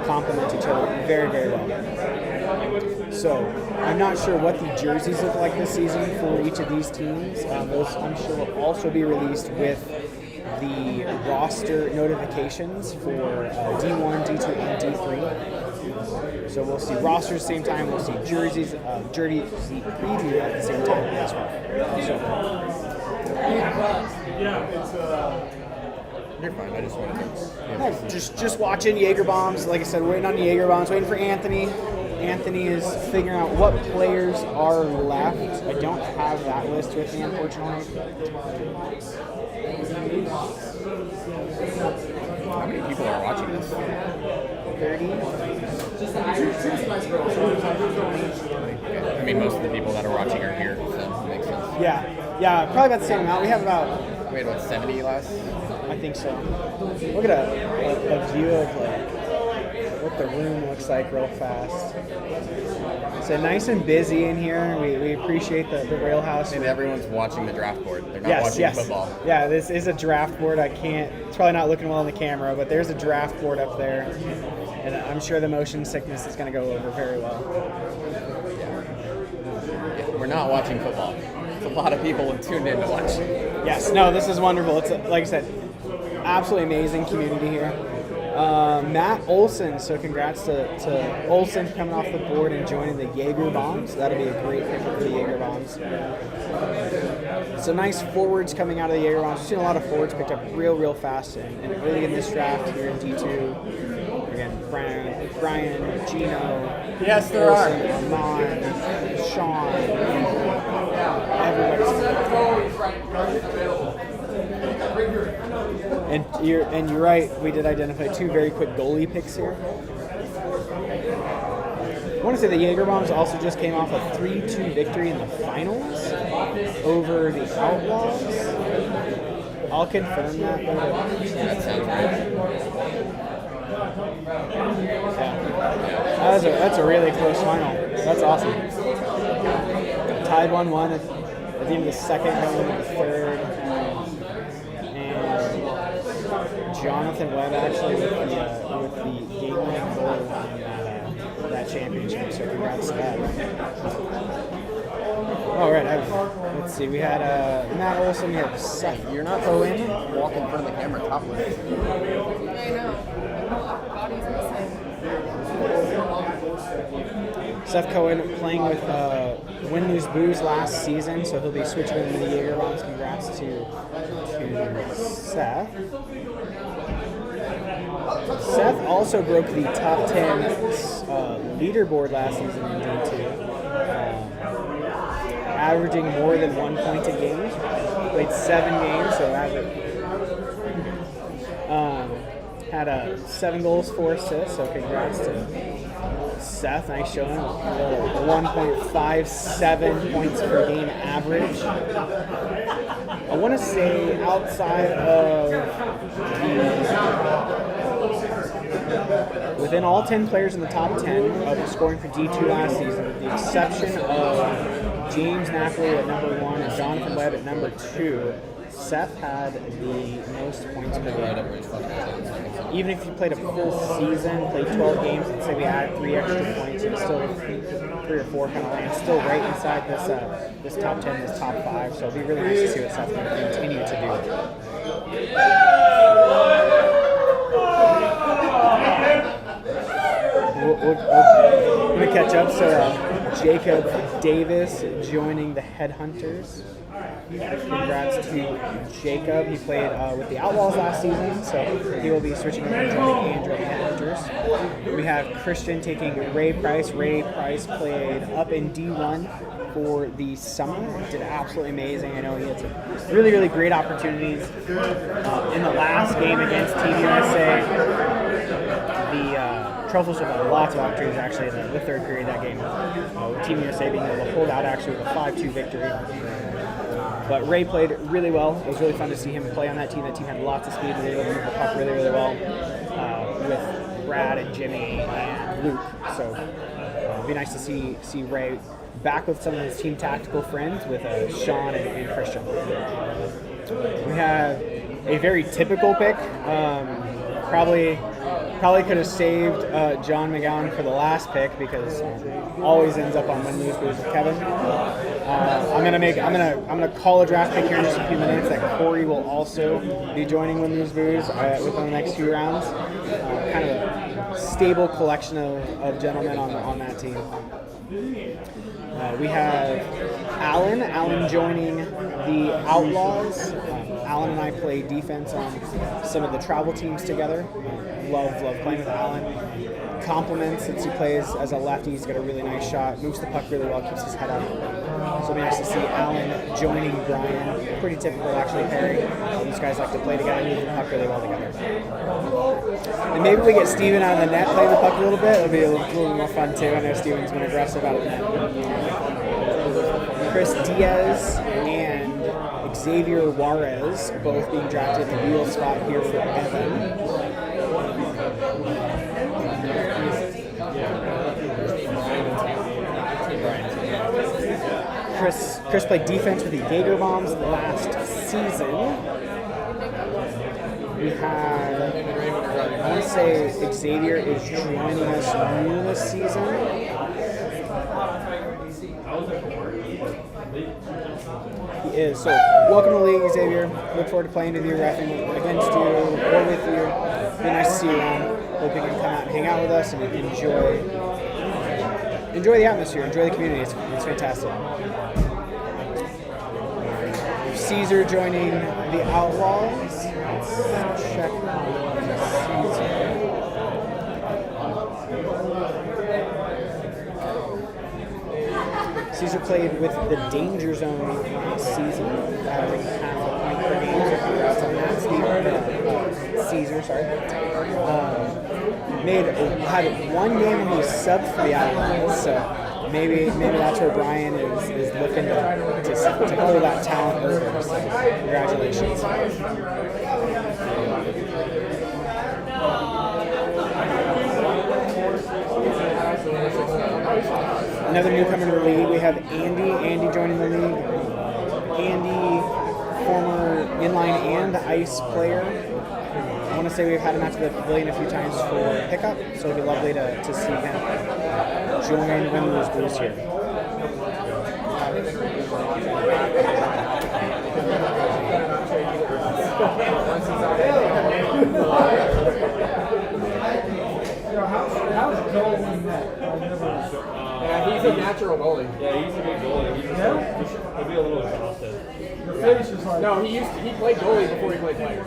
complement each other very, very well. So I'm not sure what the jerseys look like this season for each of these teams. Those I'm sure will also be released with the roster notifications for D1, D2, and D3. So we'll see rosters at the same time. We'll see jerseys, jersey preview at the same time as well. You're fine. I just wanted to. Just watching Jaeger Bombs. Like I said, waiting on the Jaeger Bombs. Waiting for Anthony. Anthony is figuring out what players are left. I don't have that list with me, unfortunately. How many people are watching this? 30. I mean, most of the people that are watching are here, so it makes sense. Yeah, probably about the same amount. We have about, We had, what, 70 last? I think so. Look at a view of like what the room looks like real fast. So nice and busy in here. We appreciate the rail house. And everyone's watching the draft board. They're not watching football. Yeah, this is a draft board. It's probably not looking well on the camera, but there's a draft board up there. And I'm sure the motion sickness is going to go over very well. Yeah, we're not watching football. It's a lot of people have tuned in to watch. Yes, no, this is wonderful. It's, like I said, absolutely amazing community here. Matt Olson, so congrats to Olson coming off the board and joining the Jaeger Bombs. That'll be a great pickup for the Jaeger Bombs. So nice forwards coming out of the Jaeger Bombs. We've seen a lot of forwards picked up real fast and early in this draft here in D2. Again, Brian, Gino, Yes, there Olson, Armand, Sean, everybody's. And you're right, we did identify two very quick goalie picks here. I want to say the Jaeger Bombs also just came off a 3-2 victory in the finals over the Outlaws. I'll confirm that. That sounds right. Yeah. That's a really close final. That's awesome. Tied 1-1 at the end of the second, going into the third. Jonathan Webb actually with the game-winning goal in that championship. So congrats to that. All right, let's see. We had Matt Olson. We have Seth. You're not Cohen. walk in front of the camera topless. I know. Body's missing. Seth Cohen playing with Win Lose Booze last season, so he'll be switching into the Jaeger Bombs. Congrats to Seth. Seth also broke the top 10 leaderboard last season in D2, averaging more than 1 point a game. Played 7 games, so had 7 goals, 4 assists, so congrats to Seth. Nice showing. 1.57 points per game average. I want to say outside of within all 10 players in the top 10 of scoring for D2 last season, with the exception of James Napoli at number 1 and Jonathan Webb at number 2, Seth had the most points per game. Even if you played a full season, played 12 games, and say we added 3 extra points, and still 3 or 4 kind of lands, still right inside this top 10, this top 5. So it'll be really nice to see what Seth's going to continue to do. We're going to catch up. So Jacob Davis joining the Headhunters. Congrats to Jacob. He played with the Outlaws last season, so he will be switching over and joining Andrew and the Headhunters. We have Christian taking Ray Price. Ray Price played up in D1 for the summer. Did absolutely amazing. I know he had some really, really great opportunities in the last game against Team USA. The Truffles with lots of opportunities actually in the third period of that game. Team USA being able to hold out actually with a 5-2 victory. But Ray played really well. It was really fun to see him play on that team. That team had lots of speed and they were able to move the puck really, really well with Brad and Jimmy and Luke. So it'd be nice to see Ray back with some of his team tactical friends with Sean and Christian. We have a very typical pick. Probably could have saved John McGowan for the last pick because always ends up on win-lose booze with Kevin. I'm gonna call a draft pick here in just a few minutes that Corey will also be joining win-lose booze within the next few rounds. Kind of a stable collection of gentlemen on that team. We have Alan joining the Outlaws. Alan and I play defense on some of the travel teams together. Love playing with Alan. Compliments since he plays as a lefty. He's got a really nice shot. Moves the puck really well. Keeps his head up. So it'll be nice to see Alan joining Brian. Pretty typical actually pairing. These guys like to play together, move the puck really well together. And maybe we get Steven out of the net playing the puck a little bit. It'll be a little more fun too. I know Steven's been aggressive out of the net. Chris Diaz and Xavier Juarez both being drafted in the wheel spot here for Evan. Chris played defense with the Jaeger Bombs last season. We have, I want to say Xavier is joining us new this season. He is. So welcome to the league, Xavier. Look forward to playing with you, reffing against you, or with you. Be nice to see you around. Hope you can come out and hang out with us and enjoy the atmosphere, enjoy the community. It's fantastic. Caesar joining the Outlaws. Let's check on Caesar. Caesar played with the Danger Zone last season, averaging half a point per game. So congrats on that, Caesar. Sorry. Had one game when he was subbed for the Outlaws, so maybe that's where Brian is looking to pull that talent over. So congratulations. Another newcomer to the league, we have Andy joining the league. Andy, former inline and ice player. I want to say we've had him out to the pavilion a few times for pickup, so it'd be lovely to see him join Win-Lose Blues here. Yeah, he's a natural goalie. Yeah, he's a good goalie. He'll be a little exhausted. No, he played goalie before he played player.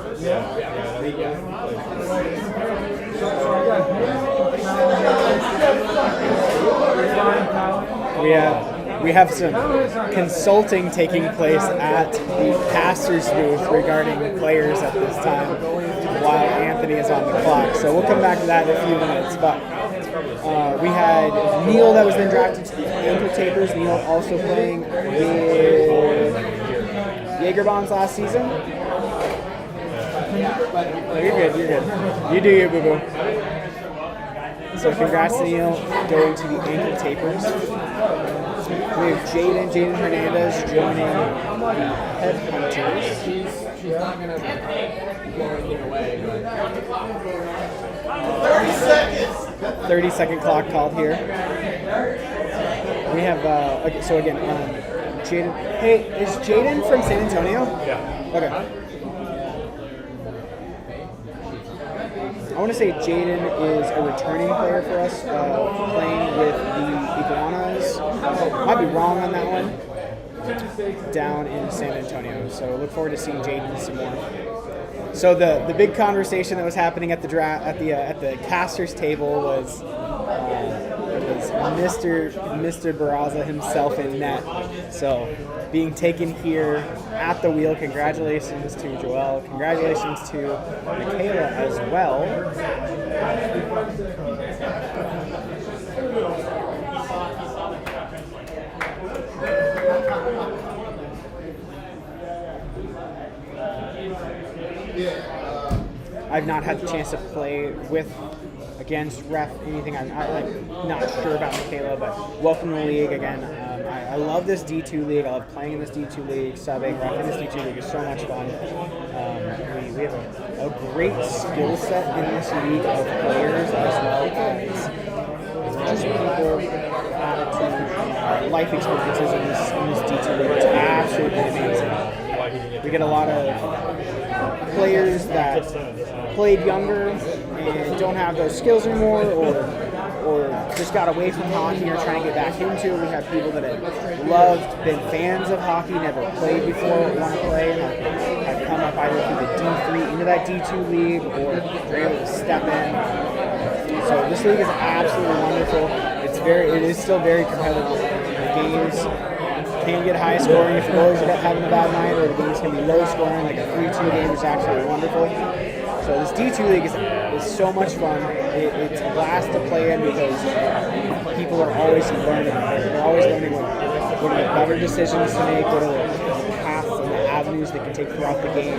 We have some consulting taking place at the pastor's booth regarding players at this time. while Anthony is on the clock. So we'll come back to that in a few minutes. But we had Neil that was then drafted to the ankle tapers. Neil also playing with Jaeger bombs last season. No, you're good. You're good. You do you, boo boo. So congrats to Neil going to the ankle tapers. We have Jaden Hernandez joining the Headhunters. She's not gonna go anything away, but 30-second clock called here. We have, okay, so again, Jaden. Hey, is Jaden from San Antonio? Yeah. Okay. I want to say Jaden is a returning player for us, playing with the Iguanas. Might be wrong on that one. Down in San Antonio. So look forward to seeing Jaden some more. So the big conversation that was happening at the the casters table was Mr. Barraza himself in net. So being taken here at the wheel. Congratulations to Joel. Congratulations to Michaela as well. I've not had the chance to play with, against ref, anything. I'm not sure about Michaela, but welcome to the league again. I love this D2 league. I love playing in this D2 league, subbing, repping this D2 league is so much fun. We have a great skill set in this league of players as well as just people, attitude, life experiences in this D2 league. It's absolutely amazing. We get a lot of players that played younger and don't have those skills anymore, or just got away from hockey or trying to get back into it. We have people that have loved, been fans of hockey, never played before, want to play, and have come up either through the D3 into that D2 league, or they're able to step in. So this league is absolutely wonderful. It is still very competitive. The games can get high scoring if the goalies are having a bad night, or the games can be low scoring, like a 3-2 game is absolutely wonderful. So this D2 league is so much fun. It's a blast to play in because people are always learning. They're always learning what are the better decisions to make, what are the paths and the avenues they can take throughout the game,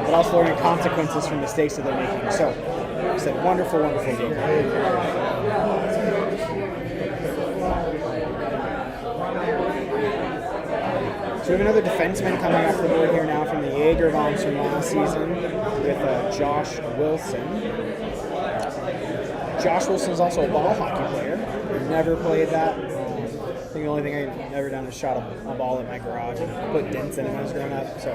but also learning consequences from mistakes that they're making. So, like I said, wonderful, wonderful game. So we have another defenseman coming off the board here now from the Jaeger Bombs from last season with Josh Wilson. Josh Wilson is also a ball hockey player. Never played that. I think the only thing I've ever done is shot a ball in my garage and put dents in it when I was growing up. So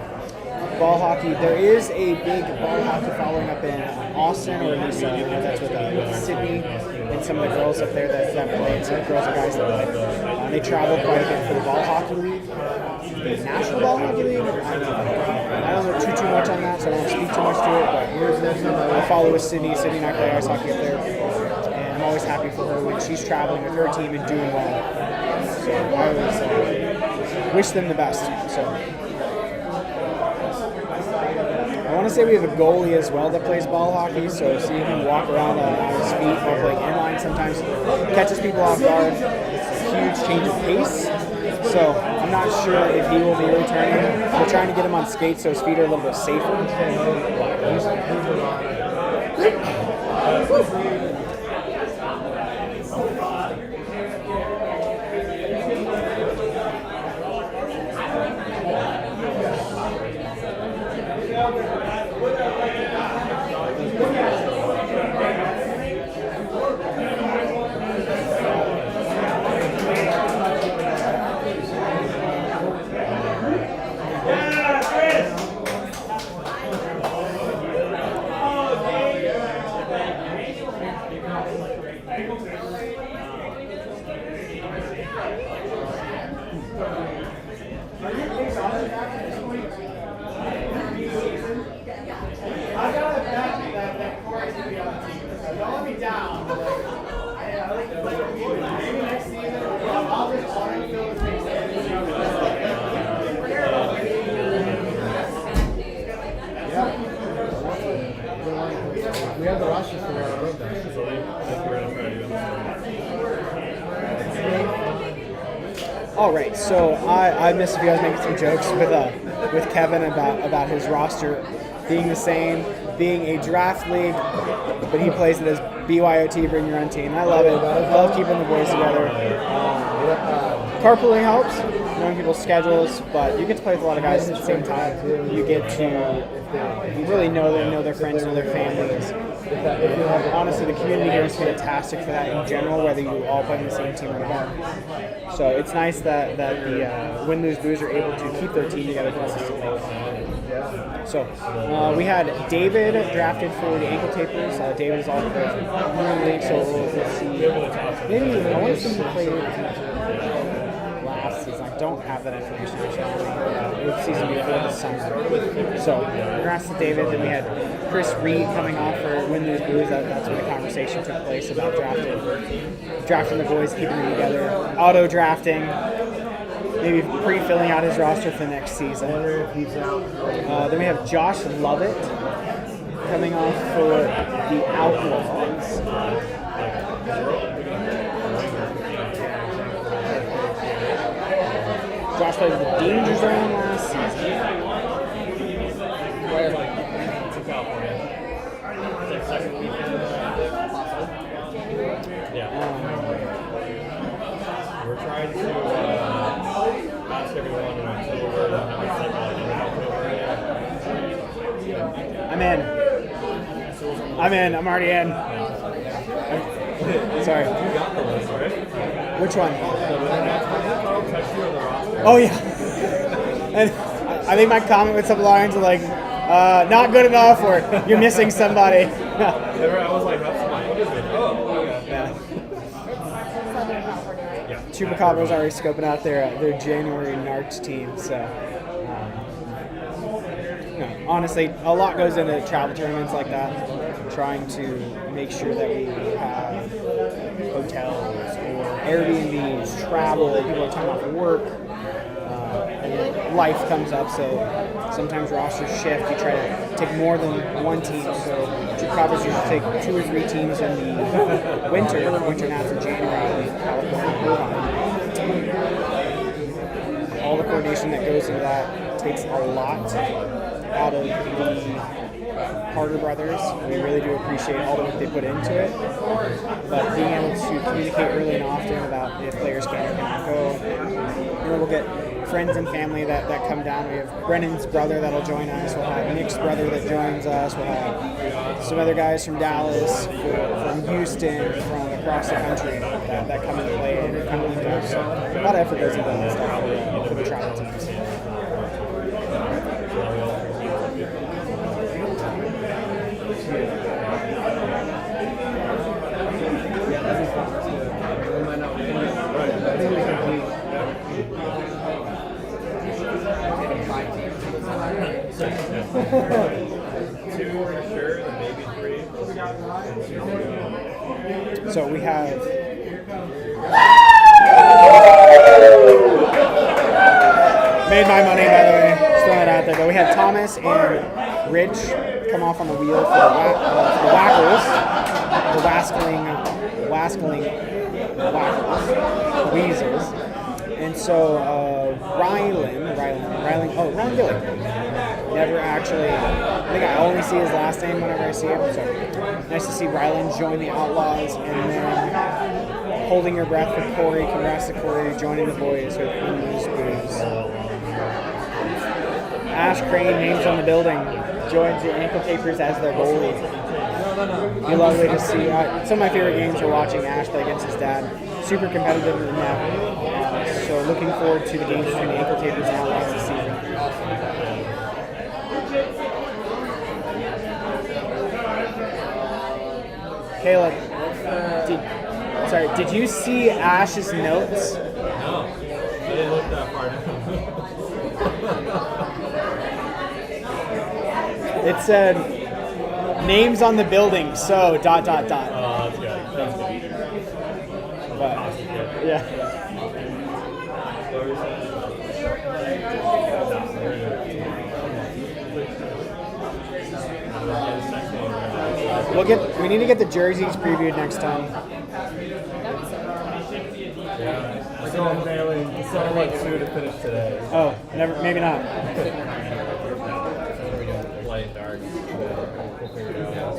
ball hockey. There is a big ball hockey following up in Austin, or at least that's with Sydney and some of the girls up there that play, and some of the girls and guys that play. They travel quite a bit for the ball hockey league. The National Ball Hockey League. I don't know too much on that, so I don't speak too much to it, but I follow with Sydney. Sydney and I play ice hockey up there, and I'm always happy for her when she's traveling with her team and doing well. So I always wish them the best. So I want to say we have a goalie as well that plays ball hockey, so see him walk around on his feet while playing inline sometimes catches people off guard. It's a huge change of pace. So I'm not sure if he will be returning. We're trying to get him on skates so his feet are a little bit safer. We have the rosters for our road though. So we're gonna try to do that. All right, so I missed a few. I was making some jokes with Kevin about his roster being the same, being a draft league, but he plays it as BYOT, bring your own team. I love it. I love keeping the boys together. Carpooling helps, knowing people's schedules, but you get to play with a lot of guys at the same time. You get to really know them, know their friends, know their families. Honestly, the community here is fantastic for that in general, whether you all play on the same team or not. So it's nice that the Win, Lose, Booze are able to keep their team together consistently. So we had David drafted for the ankle tapers. David is all for the league, so we'll see. Maybe I want to see him play last season. I don't have that information actually. The season before the summer. So congrats to David. Then we had Chris Reed coming off for Win, Lose, Booze. That's when the conversation took place about drafting the boys, keeping them together, auto drafting. Maybe pre-filling out his roster for the next season. Then we have Josh Lovett coming off for the Outlaws. Josh played with the Danger Zone last season. We're trying to ask everyone in October I'm in. I'm already in. Sorry. You got the list, right? Which one? Oh, yeah. And I think my comment with some lines are like, not good enough, or you're missing somebody. I was like, that's fine. What is it? Oh, okay. Yeah. Chupacabra's already scoping out their January Narch team, so honestly, a lot goes into travel tournaments like that, trying to make sure that we have hotels or Airbnbs, travel, people are talking about work, and then life comes up, so sometimes rosters shift. You try to take more than one team, so Chupacabras usually take 2 or 3 teams in the winter nats in January in California. All the coordination that goes into that takes a lot out of the Harter brothers. We really do appreciate all the work they put into it, but being able to communicate early and often about if players can or cannot go. And then we'll get friends and family that come down. We have Brennan's brother that'll join us. We'll have Nick's brother that joins us. We'll have some other guys from Dallas, from Houston, from across the country that come and play and come and do. So a lot of effort goes into that stuff for the travel teams. Two for sure, and maybe 3. So we have made my money, by the way. Just throwing it out there. But we had Thomas and Rich come off on the wheel for the Wackles, the Wascaling Wackles, Weasels. And so Ryan Gillick. Never actually, I think I only see his last name whenever I see him. So nice to see Ryland join the Outlaws, and then holding your breath for Corey. Congrats to Corey joining the boys with Win, Lose, Booze. Ash Crane, names on the building, joins the ankle tapers as their goalie. Be lovely to see. Some of my favorite games were watching Ash play against his dad. Super competitive in the net. So looking forward to the games between the ankle tapers and Outlaws this season. Caleb, did you see Ash's notes? No, I didn't look that far down. It said, names on the building, so ... Oh, that's good. That's good. But, yeah. We need to get the jerseys previewed next time. We're going mailing December like 2 to finish today. Oh, maybe not. Light and dark. We'll figure it out.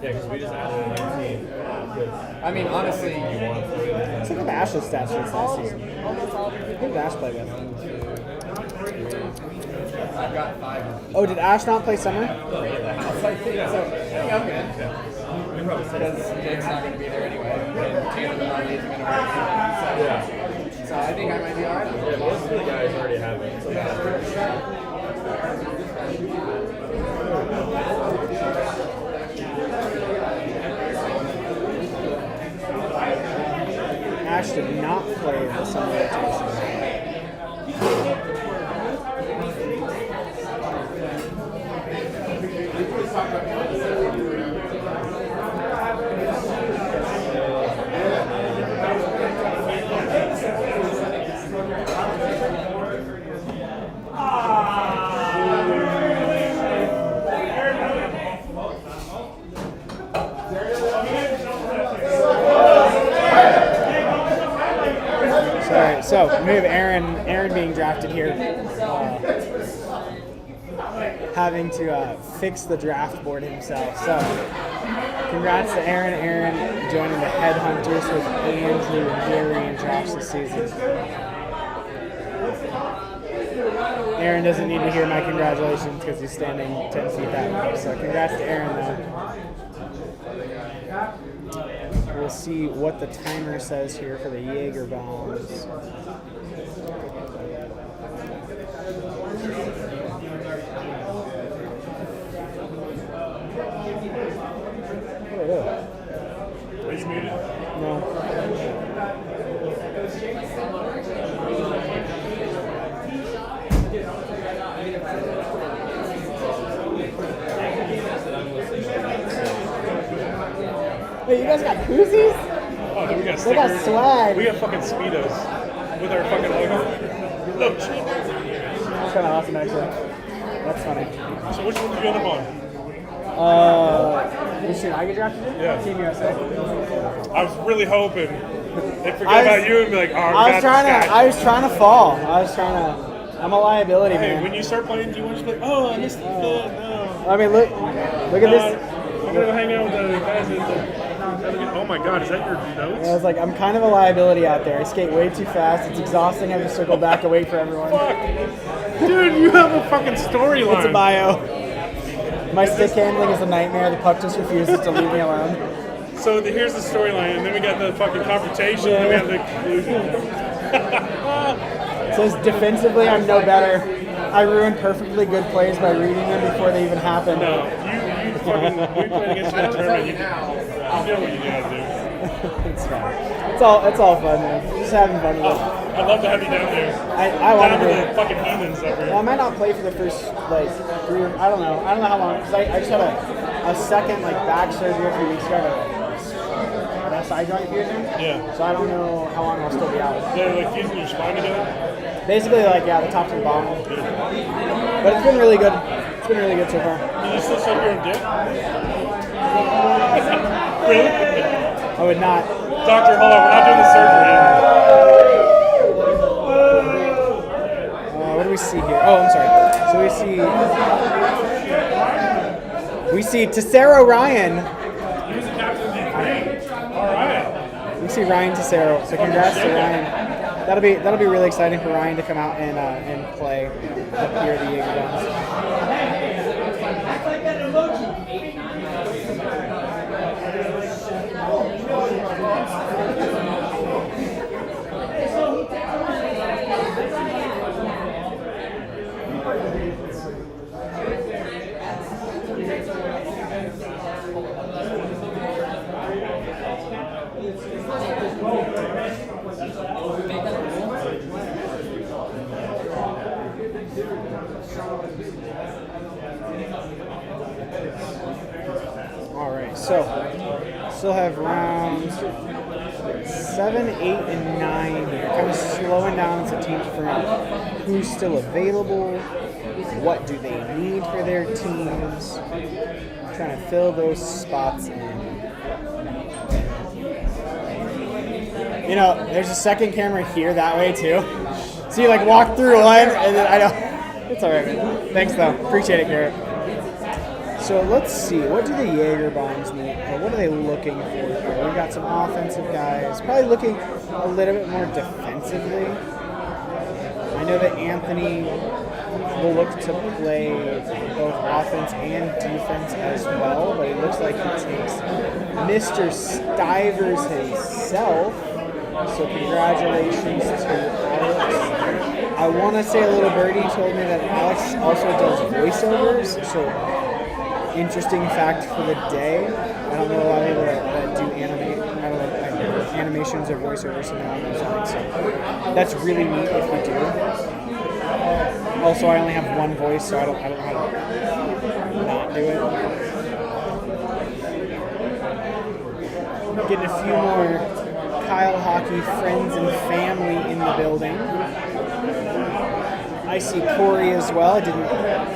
Yeah, because we just added a 19. I mean, honestly, Let's look at the Ash's stats for this last season. Who did Ash play with? I've got 5. Oh, did Ash not play summer? I think so. I think I'm good. Because Jake's not going to be there anyway. And Tatum and Arlie isn't going to work. So I think I might be alright. Yeah, most of the guys already have it. So Ash did not play the summer rotation. Sorry, so we have Aaron being drafted here, having to fix the draft board himself. So congrats to Aaron. Aaron joining the Headhunters with Andrew and Gary in drafts this season. Aaron doesn't need to hear my congratulations because he's standing 10 feet that way. So congrats to Aaron though. We'll see what the timer says here for the Jaeger bombs. Are you muted? No. Wait, you guys got koozies? Oh, dude, we got stickers. They got swag. We got fucking Speedos with our fucking logo. Oh, shit. That's kind of awesome, actually. That's funny. So which one did you end up on? You seen I get drafted in? Yeah. Team USA. I was really hoping they'd forget about you and be like, oh, I was trying to fall. I'm a liability, Hey, man. when you start playing, do you want to just be like, oh, I missed the no. I mean, look at this. I'm gonna go hang out with the guys at oh my god, is that your notes? I was like, I'm kind of a liability out there. I skate way too fast. It's exhausting having to circle back and wait for everyone. Fuck. Dude, you have a fucking storyline. It's a bio. My stick handling is a nightmare. The puck just refuses to leave me alone. So here's the storyline, and then we got the fucking confrontation, and then we have the conclusion. It says defensively, I'm no better. I ruin perfectly good plays by reading them before they even happen. No, you fucking, we played against you in a tournament. You know what you gotta do. It's fine. It's all fun, man. Just having fun with it. I'd love to have you down there. I want down to to do the fucking heathens over Well, I here. might not play for the first three. I don't know how long. Because I just had a second back surgery a few weeks ago. That side joint fusion. Yeah. So I don't know how long I'll still be out. They're fusing your spine together. Basically, the top to the bottom. But it's been really good. It's been really good so far. Can you still suck your own dick? Really? I would not. Doctor, hold on, we're not doing the surgery. What do we see here? Oh, I'm sorry. So we see Tessero Ryan. He was the captain of the Ukraine. All right. We see Ryan Tessero. So congrats to Ryan. That'll be really exciting for Ryan to come out and play up here at the Jaeger Bombs. Alright, so still have rounds 7, 8, and 9 here. Kind of slow slowing down as a team to figure out who's still available, what do they need for their teams, trying to fill those spots in. You know, there's a second camera here that way too. So you like walk through one and then I know. It's alright, man. Thanks though. Appreciate it, Garrett. So let's see. What do the Jaeger bombs need? Or what are they looking for here? We've got some offensive guys. Probably looking a little bit more defensively. I know that Anthony will look to play both offense and defense as well, but it looks like he takes Mr. Stivers himself. So congratulations to Alex. I want to say a little birdie told me that Alex also does voiceovers. So interesting fact for the day. I don't know a lot of people that do animations or voiceovers and on those lines. So that's really neat if you do. Also, I only have one voice, so I don't know how to not do it. Getting a few more Kyle Hockey friends and family in the building. I see Corey as well. I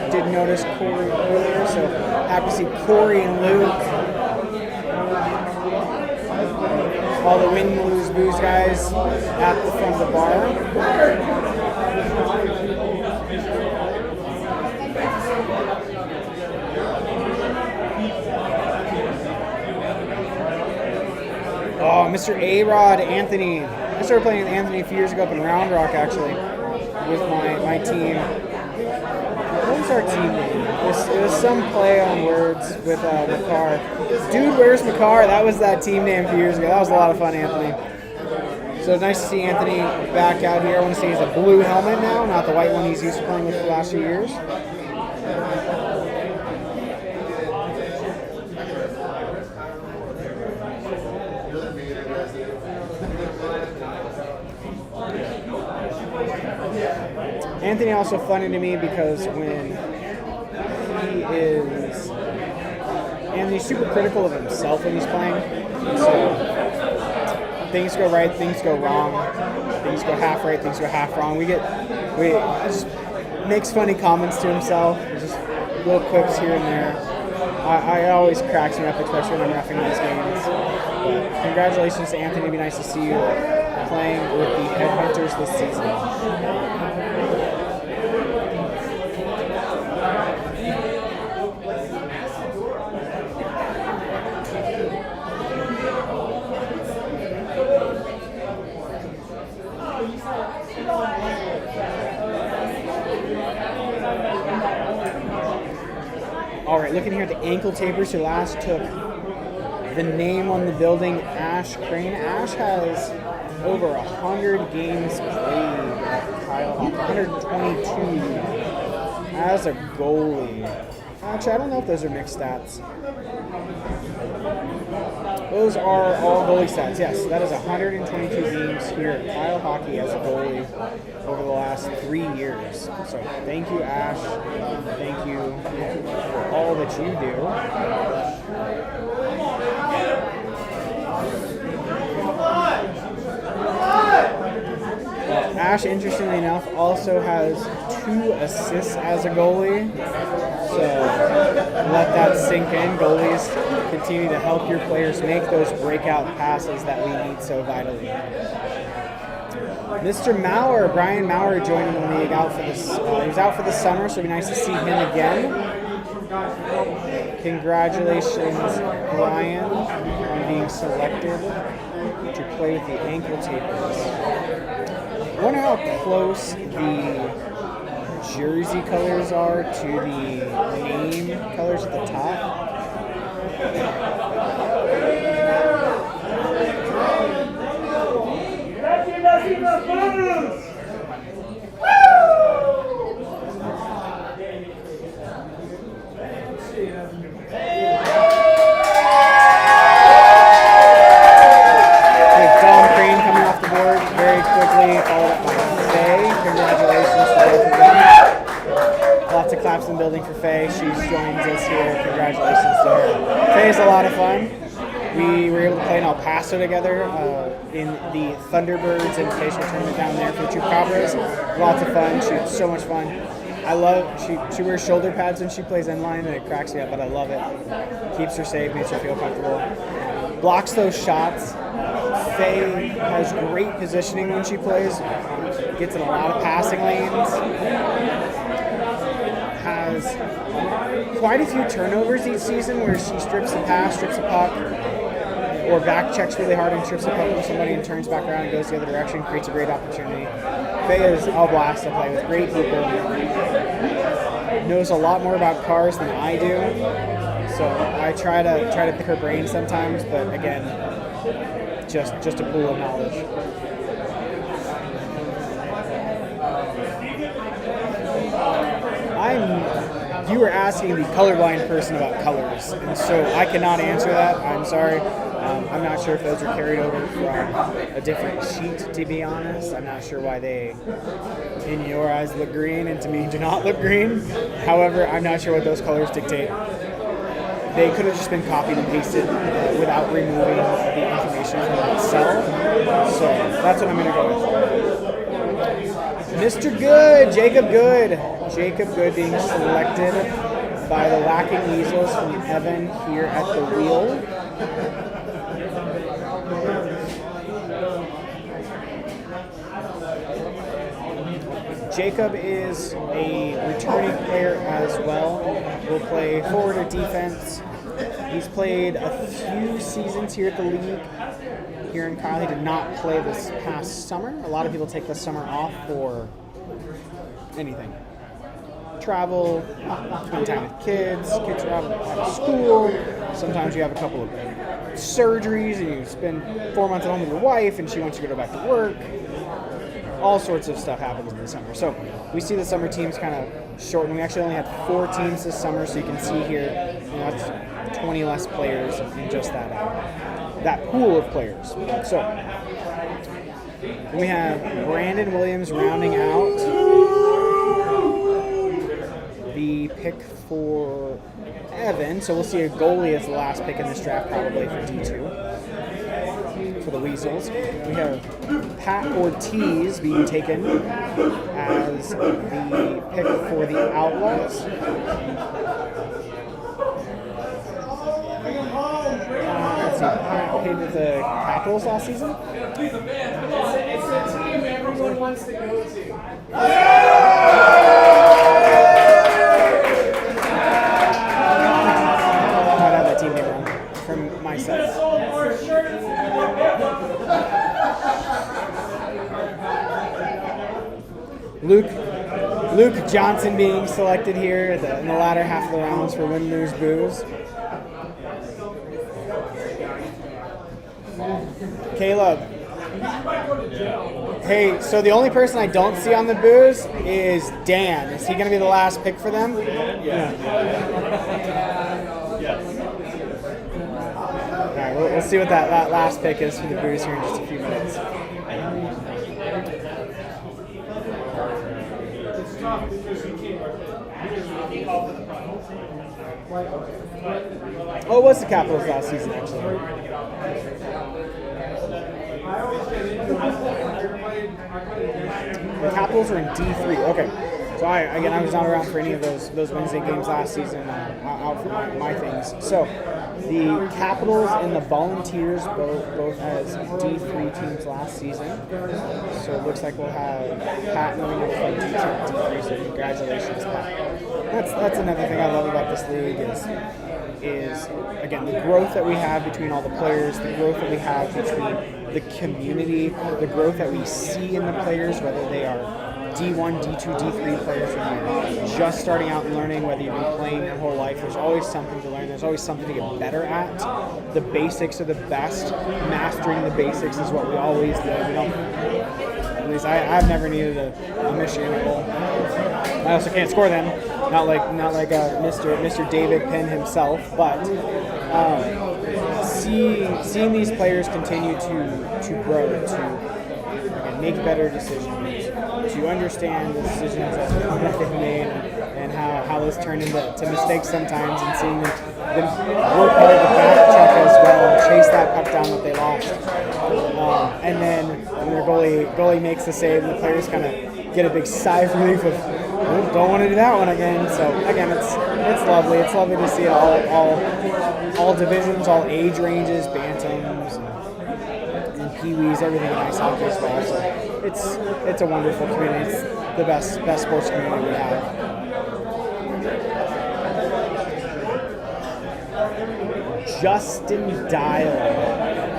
didn't notice Corey earlier, so happy to see Corey and Luke. All the Win, Lose, Booze guys at the front of the bar. Oh, Mr. A-Rod Anthony. I started playing with Anthony a few years ago up in Round Rock, actually, with my team. What was our team name? It was some play on words with Makar. Dude, where's Makar? That was that team name a few years ago. That was a lot of fun, Anthony. So nice to see Anthony back out here. I want to see he's a blue helmet now, not the white one he's used to playing with for the last few years. Anthony also funny to me because when Anthony's super critical of himself when he's playing. So things go right, things go wrong, things go half right, things go half wrong. He just makes funny comments to himself, just little quips here and there. I always cracks me up, especially when I'm roughing these games. But congratulations to Anthony. It'd be nice to see you playing with the Headhunters this season. All right, looking here at the ankle tapers who last took the name on the building, Ash Crane. Ash has over 100 games played. Kyle, 122 as a goalie. Actually, I don't know if those are mixed stats. Those are all goalie stats. Yes, that is 122 games here at Kyle Hockey as a goalie over the last 3 years. So thank you, Ash. Thank you for all that you do. Ash, interestingly enough, also has 2 assists as a goalie. So let that sink in. Goalies continue to help your players make those breakout passes that we need so vitally. Mr. Maurer, Brian Maurer, joining the league out for this. He was out for the summer, so it'd be nice to see him again. Congratulations, Brian, on being selected to play with the ankle tapers. I wonder how close the jersey colors are to the name colors at the top. Dom Crane coming off the board very quickly, followed up by Faye. Congratulations to both of them. Lots of claps in the building for Faye. She joins us here. Congratulations to her. Faye's a lot of fun. We were able to play in El Paso together in the Thunderbirds Invitational Tournament down there for Chupacabras. Lots of fun. She's so much fun. I love, she wears shoulder pads when she plays inline and it cracks me up, but I love it. Keeps her safe, makes her feel comfortable. Blocks those shots. Faye has great positioning when she plays. Gets in a lot of passing lanes. Has quite a few turnovers each season where she strips a pass, strips a puck, or back checks really hard and strips a puck from somebody and turns back around and goes the other direction, creates a great opportunity. Faye is all blast to play with, great people. Knows a lot more about cars than I do, so I try to pick her brain sometimes, but again, just a pool of knowledge. You were asking the colorblind person about colors, and so I cannot answer that. I'm sorry. I'm not sure if those are carried over from a different sheet, to be honest. I'm not sure why they, in your eyes, look green and to me do not look green. However, I'm not sure what those colors dictate. They could have just been copied and pasted without removing the information from that cell. So that's what I'm going to go with. Mr. Good, Jacob Good. Jacob Good being selected by the Lacking Weasels from Evan here at the wheel. Jacob is a returning player as well. Will play forward or defense. He's played a few seasons here at the league. Here in Kyle, he did not play this past summer. A lot of people take the summer off for anything. Travel, spend time with kids are out of school. Sometimes you have a couple of surgeries and you spend 4 months at home with your wife and she wants you to go back to work. All sorts of stuff happens in the summer. So we see the summer teams kind of shorten. We actually only had 4 teams this summer, so you can see here, that's 20 less players in just that pool of players. So we have Brandon Williams rounding out the pick for Evan. So we'll see a goalie as the last pick in this draft, probably for D2. For the Weasels. We have Pat Ortiz being taken as the pick for the Outlaws. Let's see, Pat played with the Capitals last season. It's a team everyone wants to go to. Might have that team name wrong from my side. Luke Johnson being selected here in the latter half of the rounds for Win, Lose, Booze. Caleb. Hey, so the only person I don't see on the booze is Dan. Is he going to be the last pick for them? Yeah. All right, we'll see what that last pick is for the booze here in just a few minutes. Oh, it was the Capitals last season, actually. The Capitals are in D3. Okay. So I was not around for any of those Wednesday games last season, out for my things. So the Capitals and the Volunteers both as D3 teams last season. So it looks like we'll have Pat moving up from D2 to D3. So congratulations, Pat. That's another thing I love about this league is again the growth that we have between all the players, the growth that we have between the community, the growth that we see in the players, whether they are D1, D2, D3 players, whether you're just starting out and learning, whether you've been playing your whole life, there's always something to learn, there's always something to get better at. The basics are the best. Mastering the basics is what we always do. At least I've never needed a Michigan goal. I also can't score them, not like Mr. David Penn himself, but seeing these players continue to grow, to again, make better decisions, to to understand the decisions that they've made and how those turn into mistakes sometimes, and seeing them work hard to backtrack as well and chase that puck down that they lost. And then when their goalie makes the save, and the players kind of get a big sigh of relief of, oh, don't want to do that one again. So again, it's lovely. It's lovely to see it all divisions, all age ranges, bantams, and peewees, everything in ice hockey as well. So it's a wonderful community. It's the best sports community we have. Justin Dial.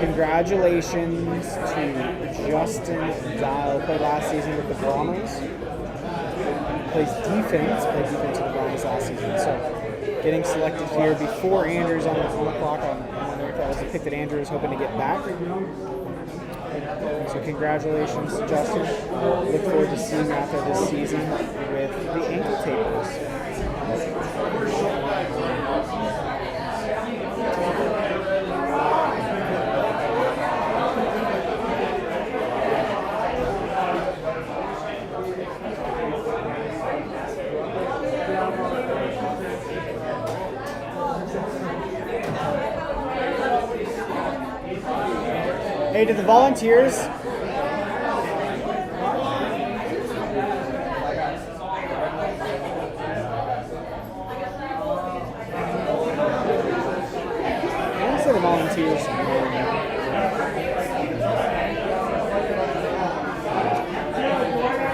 Congratulations to Justin Dial. Played last season with the Brahmas. Played defense with the Brahmas last season. So getting selected here before Andrews on the clock. I'm wondering if that was a pick that Andrew was hoping to get back. So congratulations, Justin. Look forward to seeing you out there this season with the ankle tapers. Hey, to the volunteers,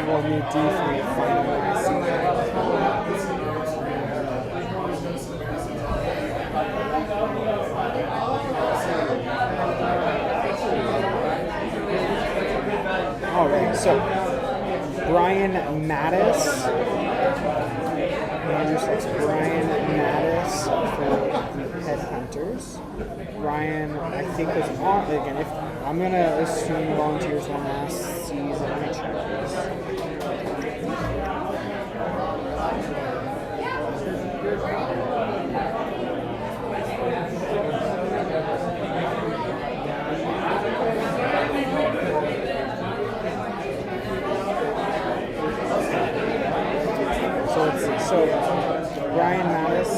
We'll need D3 finally. All right, so Brian Mattis. That's Brian Mattis for the Headhunters. Brian, I think, was on again. If I'm gonna assume volunteers won last season, let me check this. So Brian Mattis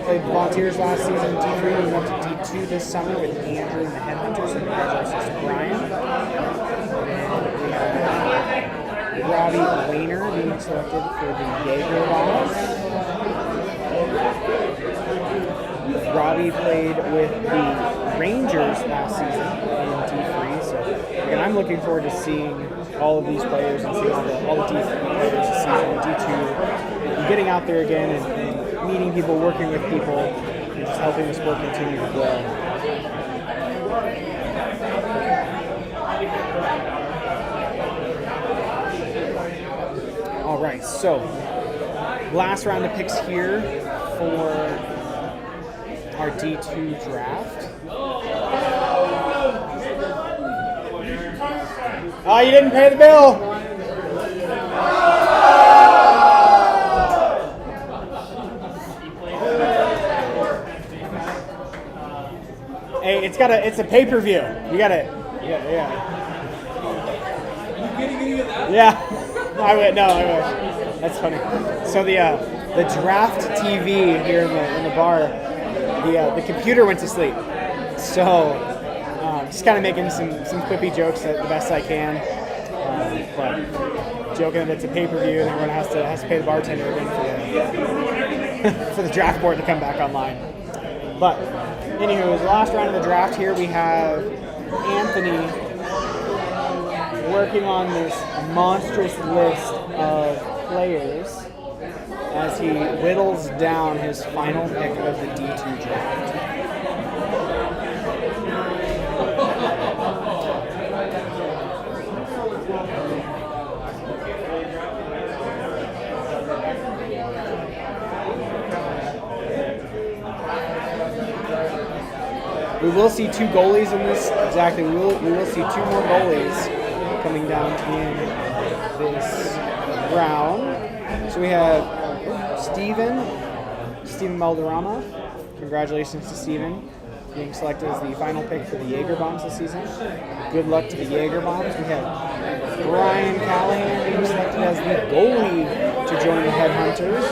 played volunteers last season, D3, and went to D2 this summer with Andrew and the Headhunters. Congratulations to Brian. And we have Robbie Wayner being selected for the Jaeger Bombs. Robbie played with the Rangers last season in D3. So again, I'm looking forward to seeing all of these players and seeing all the D3 players this season in D2. Getting out there again and meeting people, working with people, and just helping the sport continue to grow. All right, so last round of picks here for our D2 draft. Oh, you didn't pay the bill. Hey, it's a pay-per-view. You gotta, yeah. Yeah, I wish. That's funny. So the draft TV here in the bar, the computer went to sleep. So just kind of making some quippy jokes the best I can, but joking that it's a pay-per-view and everyone has to pay the bartender again for the draft board to come back online. But anywho, the last round of the draft here, we have Anthony working on this monstrous list of players as he whittles down his final pick of the D2 draft. We will see two goalies in this. Exactly, we will see two more goalies coming down in this round. So we have Steven Malderama. Congratulations to Steven, being selected as the final pick for the Jaeger Bombs this season. Good luck to the Jaeger Bombs. We have Brian Callahan being selected as goalie to join the Headhunters.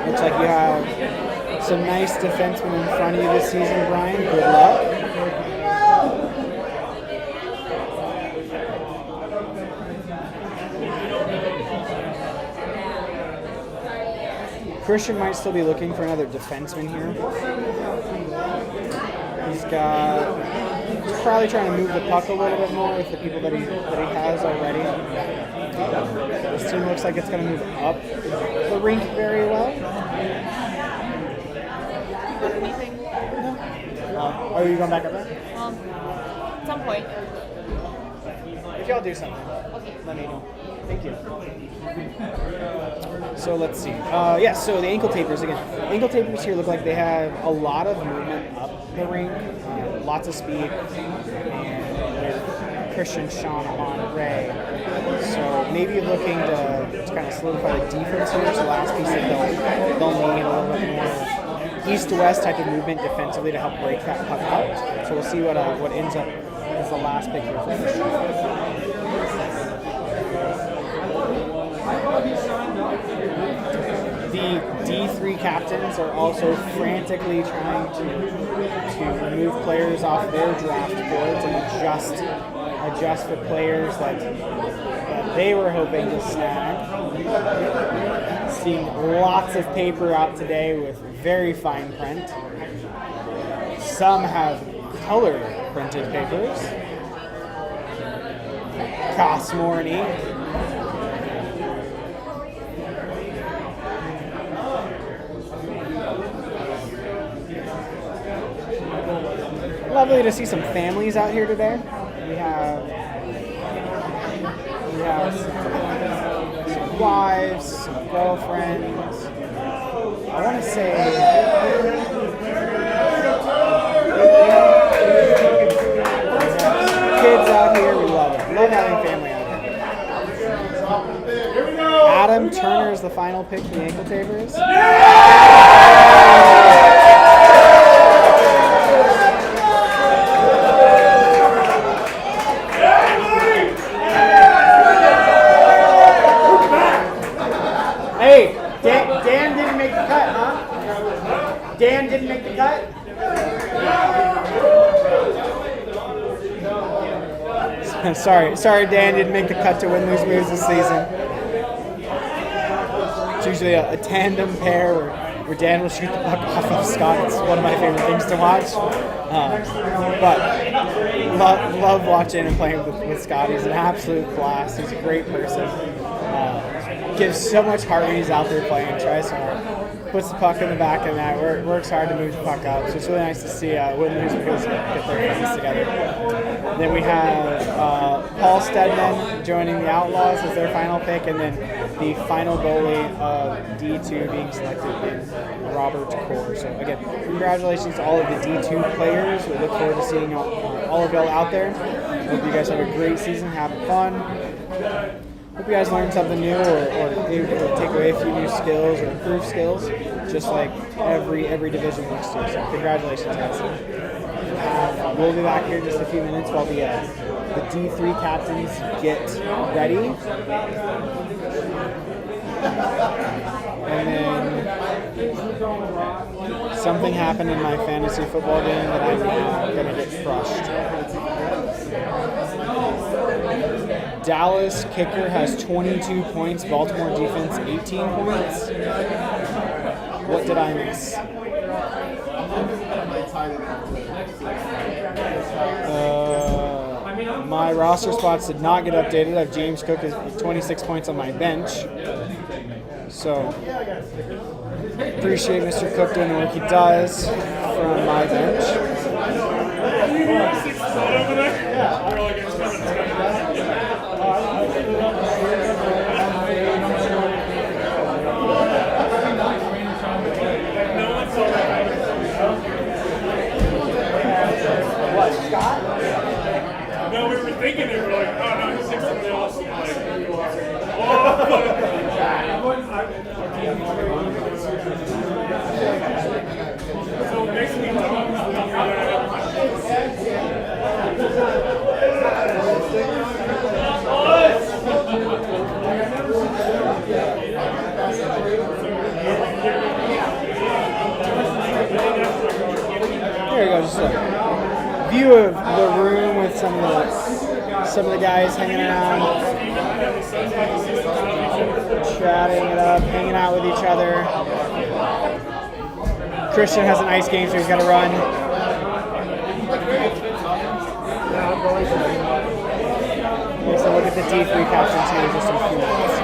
Looks like you have some nice defensemen in front of you this season, Brian. Good luck. Christian might still be looking for another defenseman here. He's probably trying to move the puck a little bit more with the people that he has already. This team looks like it's going to move up the rink very well. Anything? Oh, are you going back up there? At some point. If y'all do something, let me know. Thank you. So let's see. So the ankle tapers again. Ankle tapers here look like they have a lot of movement up the rink, lots of speed, and with Christian, Sean, on Ray. So maybe looking to kind of solidify the defense here. So the last piece that they'll need a little bit more east-to-west type of movement defensively to help break that puck out. So we'll see what ends up as the last pick here for Christian. The D3 captains are also frantically trying to move players off their draft boards and adjust for players that they were hoping to snag. Seeing lots of paper out today with very fine print. Some have color printed papers. Costs more in ink. Lovely to see some families out here today. We have some wives, some girlfriends. I want to say kids out here. We love it. Love having family out here. Adam Turner is the final pick for the ankle tapers. Hey, Dan didn't make the cut, huh? Dan didn't make the cut? Sorry, Dan didn't make the cut to win those moves this season. It's usually a tandem pair where Dan will shoot the puck off of Scott. It's one of my favorite things to watch. But love watching and playing with Scott. He's an absolute blast. He's a great person. Gives so much heart when he's out there playing. Tries hard. Puts the puck in the back of the net. Works hard to move the puck out. So it's really nice to see Win Lose Because get their friends together. Then we have Paul Stedman joining the Outlaws as their final pick, and then the final goalie of D2 being selected in Robert Core. So again, congratulations to all of the D2 players. We look forward to seeing all of y'all out there. Hope you guys have a great season, have fun. Hope you guys learned something new or maybe take away a few new skills or improve skills, just like every division looks to. So congratulations, guys. We'll be back here in just a few minutes while the D3 captains get ready. And then something happened in my fantasy football game that I'm now going to get crushed. Dallas kicker has 22 points, Baltimore defense 18 points. What did I miss? My roster spots did not get updated. I have James Cook with 26 points on my bench. So, appreciate Mr. Cook doing the work he does from my bench. What, Scott? No, we were thinking it. We're like, oh no, he's six somebody else. I'm like, so it makes me dumb. just a view of the room with some of the guys hanging around, chatting it up, hanging out with each other. Christian has an ice game, so he's got to run. So we'll get the D3 caption too in just a few minutes.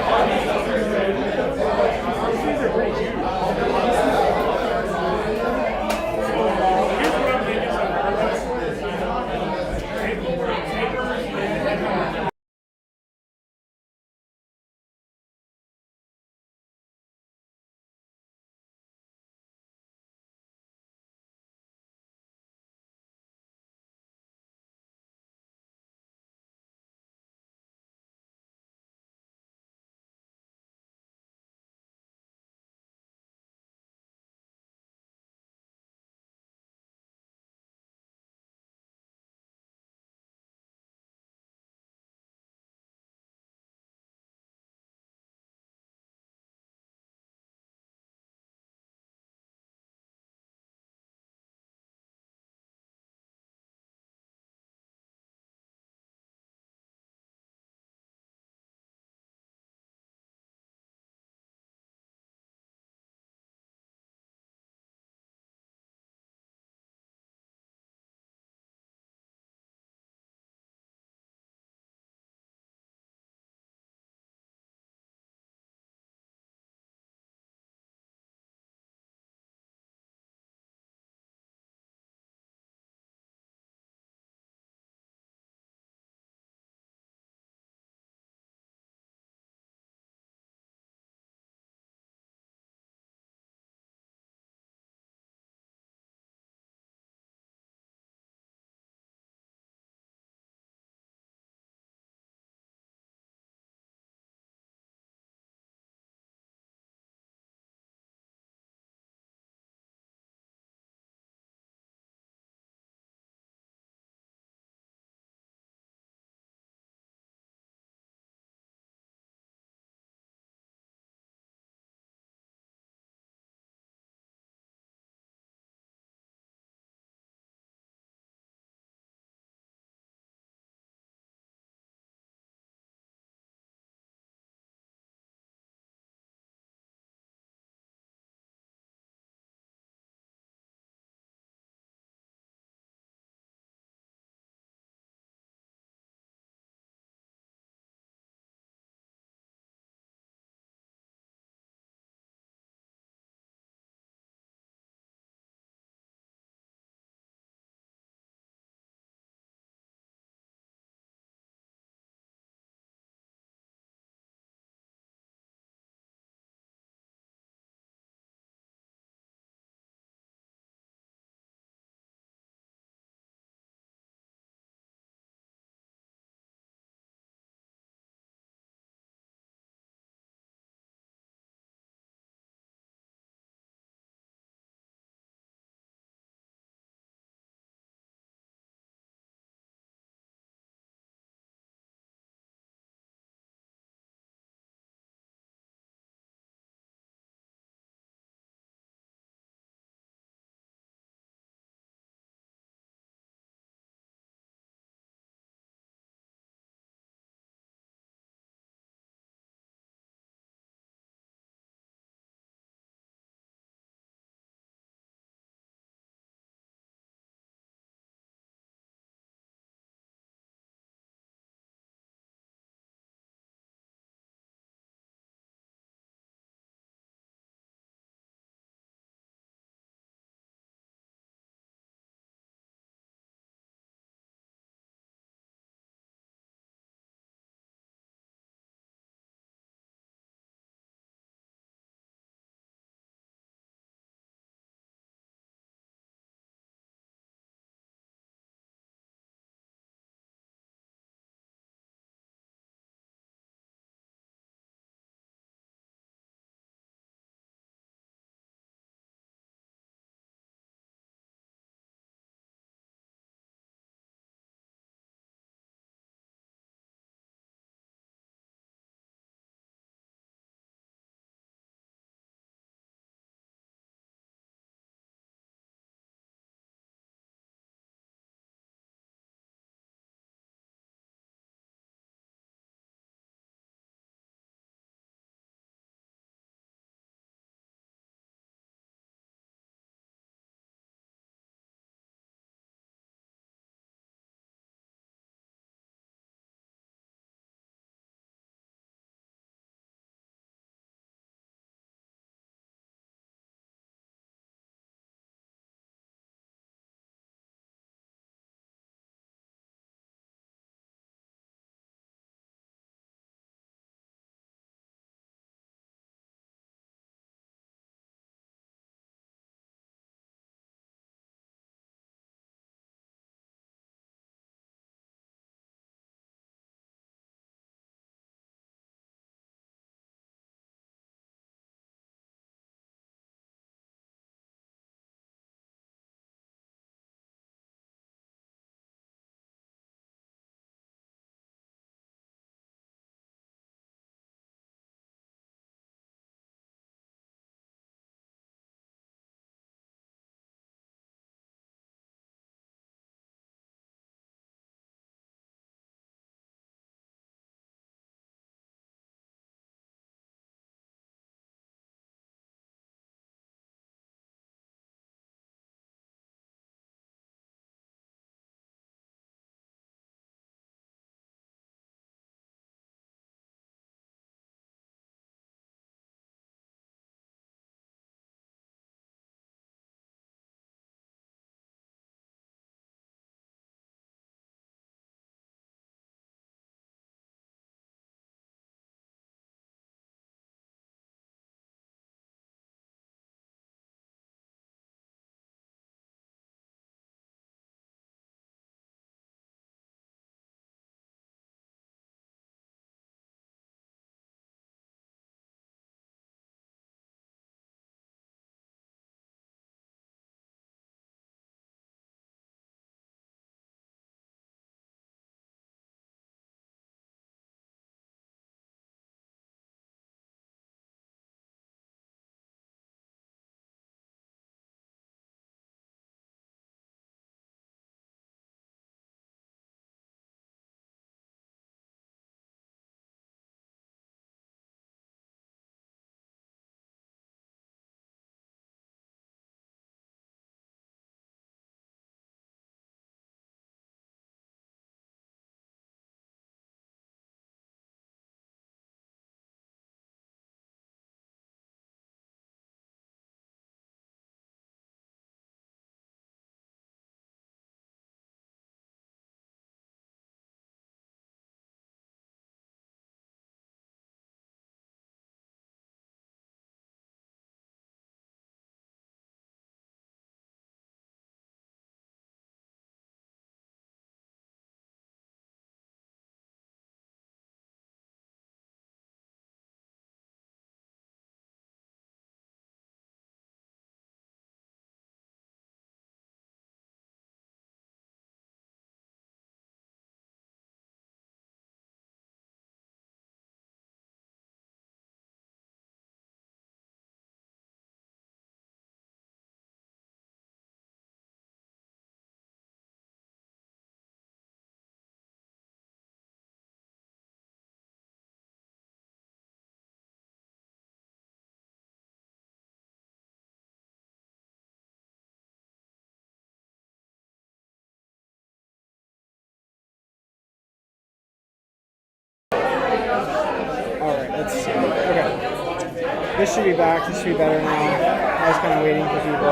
This should be back. This should be better now. I was kind of waiting for people.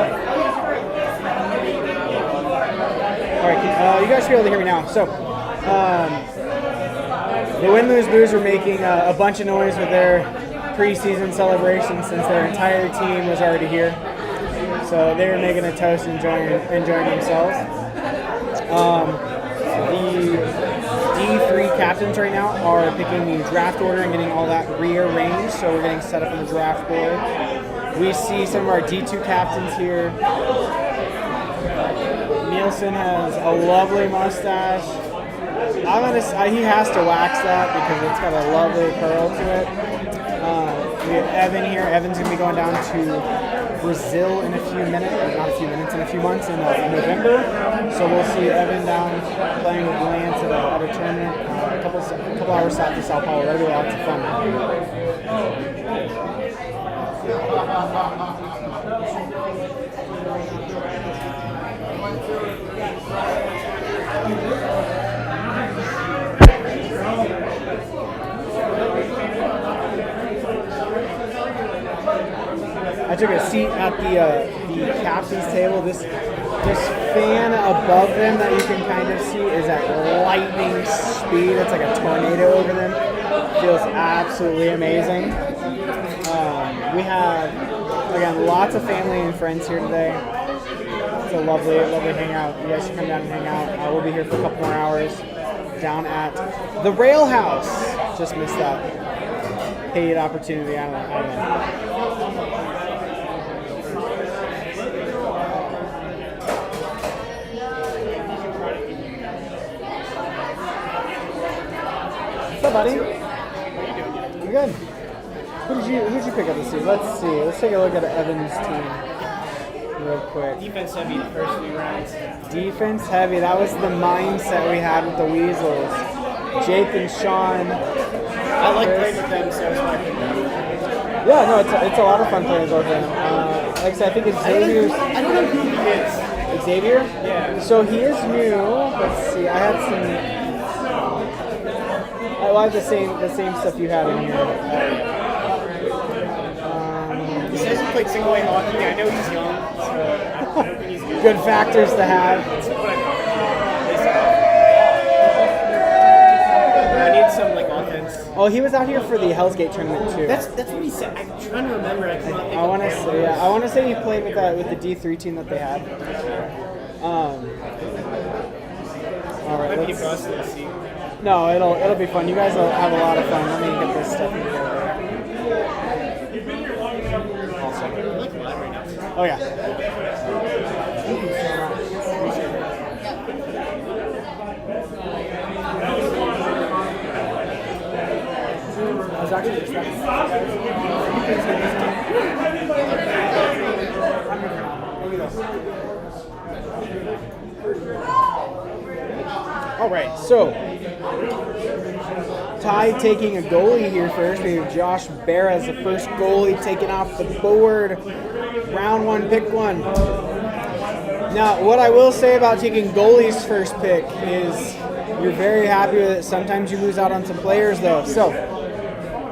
All right, you guys should be able to hear me now. So, the Win Lose Booze were making a bunch of noise with their preseason celebration since their entire team was already here. So they were making a toast and enjoying themselves. The D3 captains right now are picking the draft order and getting all that rearranged. So we're getting set up on the draft board. We see some of our D2 captains here. Nielsen has a lovely mustache. He has to wax that because it's got a lovely curl to it. We have Evan here. Evan's going to be going down to Brazil in a few minutes, or not a few minutes, in a few months in November. So we'll see Evan down playing with Lance at a tournament a couple hours south of Sao Paulo. That'll be lots of fun. I took a seat at the captain's table. This fan above them that you can kind of see is at lightning speed. It's like a tornado over them. Feels absolutely amazing. We have, again, lots of family and friends here today. It's a lovely hangout. You guys should come down and hang out. We'll be here for a couple more hours down at the Rail House. Just missed that paid opportunity. I don't know. What's up, buddy? How you doing? I'm good. Who'd you pick up this team? Let's see. Let's take a look at Evan's team real quick. Defense heavy the first few rounds. Defense heavy. That was the mindset we had with the Weasels. Jake and Sean. I like playing with them, so it's my pick. Yeah, no, it's a lot of fun playing with both of them. Like I said, I think Xavier's. I don't know who he is. Xavier? Yeah. So he is new. Let's see. I had some. I have the same stuff you had in here. He says he played single-way hockey. I know he's young, so I don't think he's good. Good factors to have. That's what I need some like offense. Oh, he was out here for the Hell's Gate tournament too. That's what he said. I'm trying to remember. I cannot think. I want to say he played with the D3 team that they had. All right. Might be busted to see. No, it'll be fun. You guys will have a lot of fun. Let me get this stuff in here. Oh yeah. I was actually expecting All right, so Ty taking a goalie here first. We have Josh Bear as the first goalie taken off the board. Round one, pick one. Now, what I will say about taking goalie's first pick is you're very happy with it. Sometimes you lose out on some players, though. So,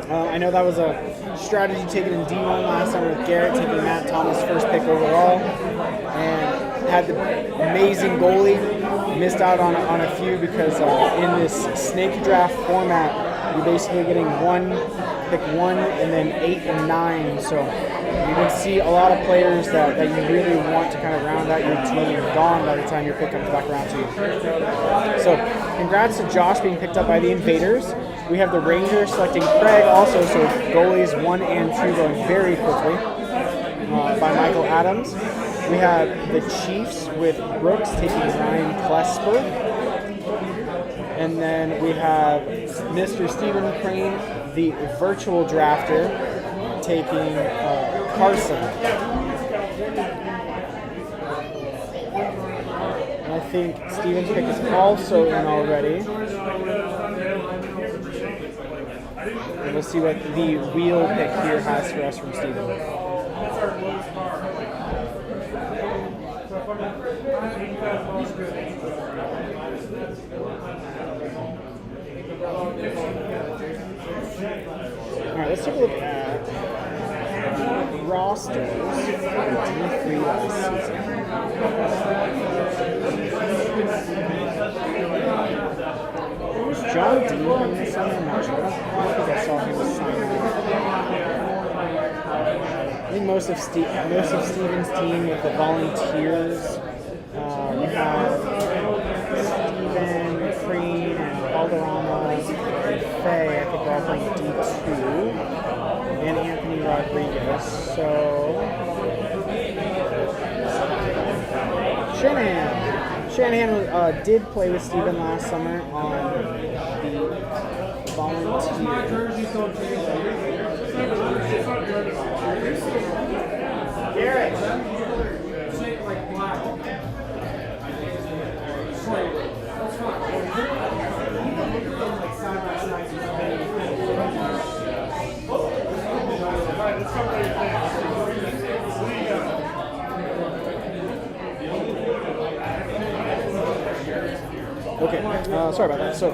I know that was a strategy taken in D1 last time with Garrett taking Matt Thomas first pick overall. And had the amazing goalie. Missed out on a few because in this snake draft format, you're basically getting pick one, and then 8 and 9. So you can see a lot of players that you really want to kind of round out your team gone by the time your pick comes back around to you. So congrats to Josh being picked up by the Invaders. We have the Rangers selecting Craig also, so goalies 1 and 2 going very quickly by Michael Adams. We have the Chiefs with Brooks taking Ryan Klesper. And then we have Mr. Stephen Crane, the virtual drafter, taking Carson. And I think Stephen's pick is also in already. And we'll see what the wheel pick here has for us from Stephen. Alright, let's take a look at rosters for D3 last season. Was John Dean playing this summer? I'm not sure. I don't think I saw him sign. I think most of Steven's team with the Volunteers. We have Steven, Crean, and Valderrama, and Faye. I think they're all playing D2, and Anthony Rodriguez. So Shanahan did play with Steven last summer on the Volunteers. Garrett. Okay, sorry about that. So,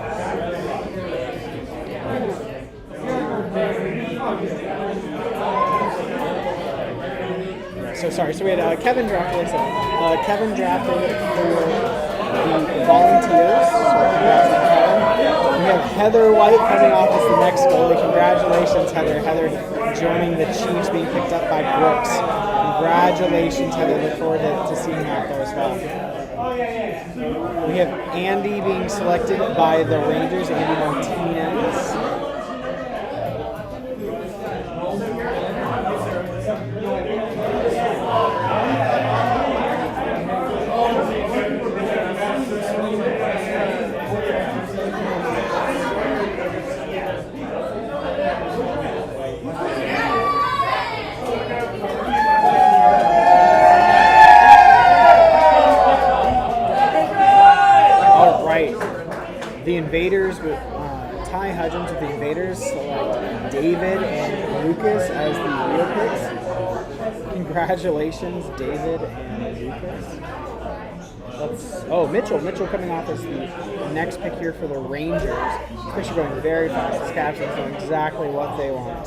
sorry. So we had Kevin drafted. Kevin drafted for the Volunteers. So congrats to Kevin. We have Heather White coming off as the next goalie. Congratulations, Heather. Heather joining the Chiefs, being picked up by Brooks. Congratulations, Heather. Look forward to seeing you out there as well. We have Andy being selected by the Rangers, Andy Martinez. The Invaders with Ty Hudgens with the Invaders select David and Lucas as the real picks. Congratulations, David and Lucas. Mitchell coming off as the next pick here for the Rangers. Picks are going very fast. This captain's doing exactly what they want.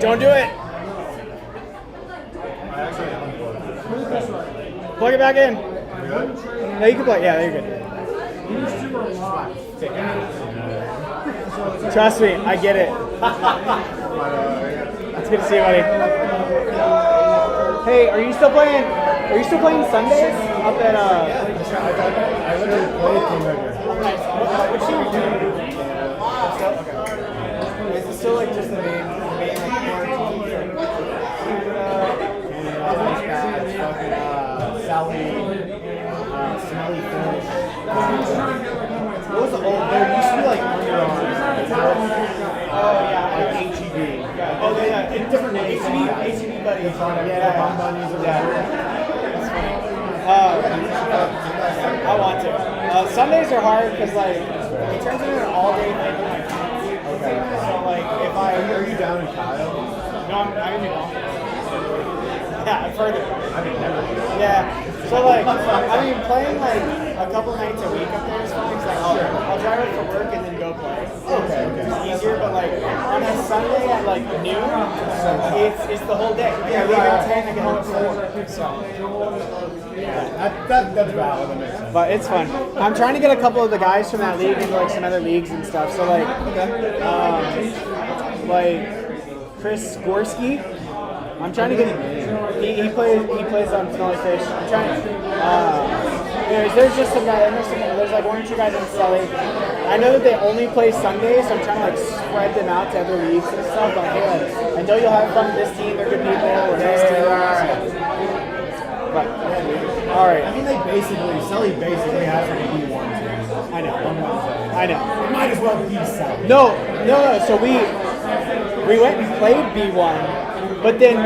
Don't do it. Plug it back in. No, you can plug. Yeah, you're good. Trust me, I get it. It's good to see you, buddy. Hey, are you still playing? Are you still playing Sundays up at? I literally played Team Regular. What team are you doing? Is it still like just the main like core team? Sally, Smelly Fish. What was the old? There used to be like Under Armour. Oh yeah, like HEB. Oh yeah, it's different names. HEB buddies. Yeah, Bomb Bunnies or whatever. I want to. Sundays are hard because like it turns into an all-day thing. Okay. So like if Are you down in Kyle? No, I'm in New Orleans. Yeah, I'm further. I mean, never. Yeah. So like, I mean, playing like a couple nights a week up there is fine. Cause like, I'll drive up for work and then go play. Okay. It's easier, but like on a Sunday at like noon, it's the whole day. Like, I leave at 10, I get home at 4. So. That's valid. That makes sense. But it's fun. I'm trying to get a couple of the guys from that league into like some other leagues and stuff. So like Chris Skorsky. I'm trying to get he plays on Smelly Fish. I'm trying to anyways, there's just some guys, there's like 1 or 2 guys in Sully. I know that they only play Sundays, so I'm trying to like spread them out to other leagues and stuff. Like, hey, like, I know you'll have fun with this team. They're good people. Or this team. But all right. I mean, Sully basically has like a B1 team. I know. On Wednesday. I know. It might as well be Sully. No. So we went and played B1, but then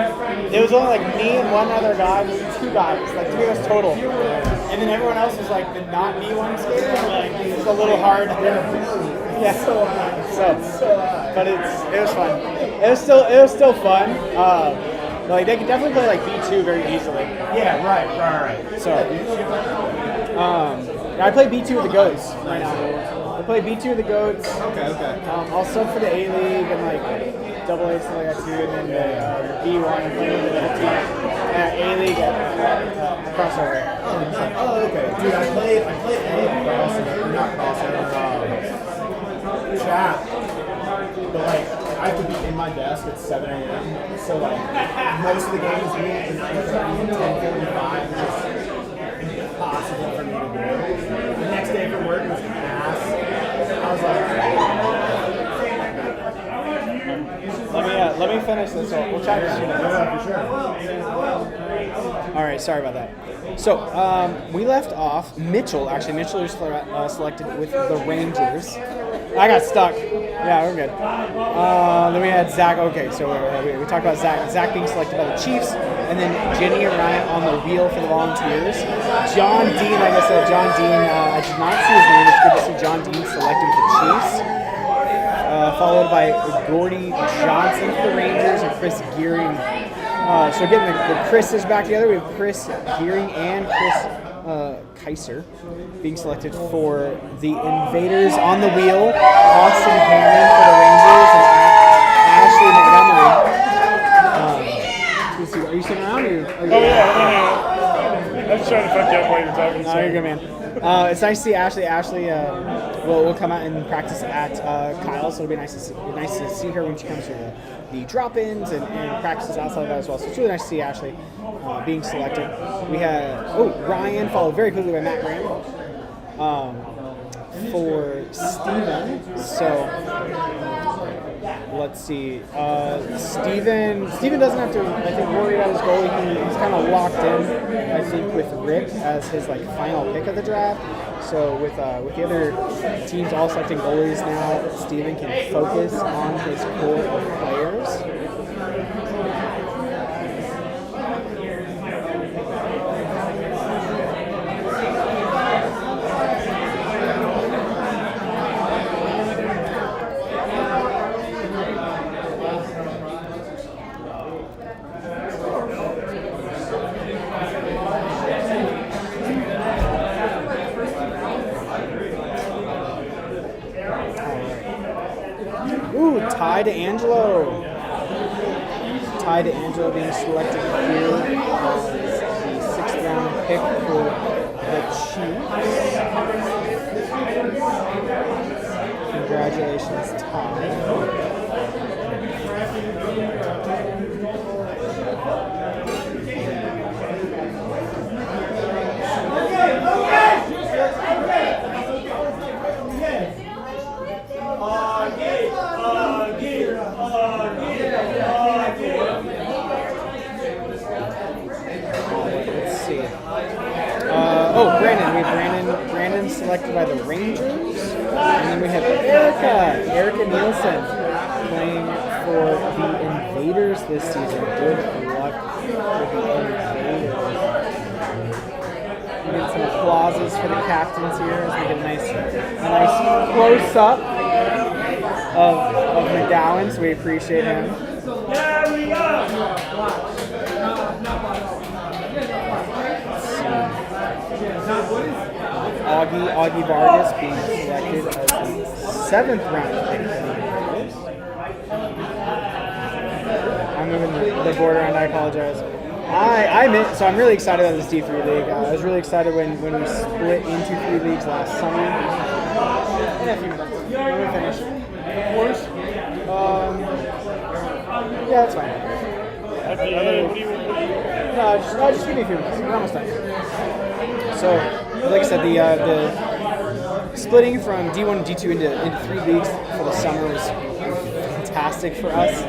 there was only like me and one other guy, maybe two guys, like 3 of us total. And then everyone else was like the not B1 skater. Like it was a little hard. Yeah. But it was fun. It was still fun. Like they could definitely play like B2 very easily. Yeah, right. So, I play B2 with the Goats right now. I play B2 with the Goats. Okay. I'll sub for the A League and like double A stuff like that too, and then B1 I'm playing with the team. A League at crossover. Oh, okay. Dude, I played A crossover, not crossover, chat. But like, I have to be in my desk at 7 a.m. So like, most of the games being at 9:30 and 10:45 is just impossible for me to do. The next day for work was ass. I was like, Let me finish this. We'll chat this. yeah, for sure. All right, sorry about that. So we left off. Mitchell was selected with the Rangers. I got stuck. Yeah, we're good. Then we had Zach. Okay, so we talked about Zach. Zach being selected by the Chiefs, and then Jenny and Ryan on the wheel for the Volunteers. John Dean, like I said, I did not see his name. It's good to see John Dean selected with the Chiefs. Followed by Gordy Johnson for the Rangers and Chris Gearing. So getting the Chris's back together. We have Chris Gearing and Chris Kaiser being selected for the Invaders on the wheel. Austin Hammond for the Rangers and Ashley Montgomery. Are you sitting around? Oh yeah. I was trying to fuck you up while you were talking. No, you're good, man. It's nice to see Ashley. Ashley will come out and practice at Kyle, so it'll be nice to see her when she comes to the drop-ins and practices outside of that as well. So it's really nice to see Ashley being selected. We had Ryan, followed very quickly by Matt Graham for Steven. So let's see. Steven doesn't have to, I think, worry about his goalie. He's kind of locked in, I think, with Rick as his final pick of the draft. So with the other teams all selecting goalies now, Steven can focus on his core of players. Ty DeAngelo being selected here as the 6th round pick for the Chiefs. Congratulations, Ty. Brandon. We have Brandon selected by the Rangers. And then we have Erica Nielsen playing for the Invaders this season. Good luck with the Invaders. We get some applauses for the captains here as we get a nice close-up of McGowan, so we appreciate him. There we go! Augie Vargas being selected as the 7th round pick. I'm moving the board around. I apologize. So I'm really excited about this D3 league. I was really excited when we split into 3 leagues last summer. In a few minutes. When we finish. Of course. Yeah, that's fine. No, just give me a few minutes. We're almost done. So, like I said, the splitting from D1 and D2 into 3 leagues for the summer was fantastic for us.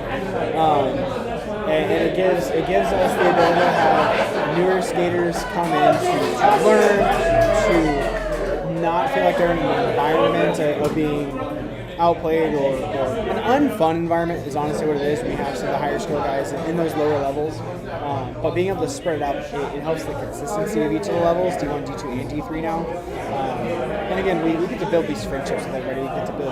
And it gives us the ability to have newer skaters come in to learn, to not feel like they're in an environment of being outplayed or an unfun environment is honestly what it is when we have some of the higher skill guys in those lower levels. But being able to spread it out, it helps the consistency of each of the levels, D1, D2, and D3 now. And again, we get to build these friendships with everybody, we get to build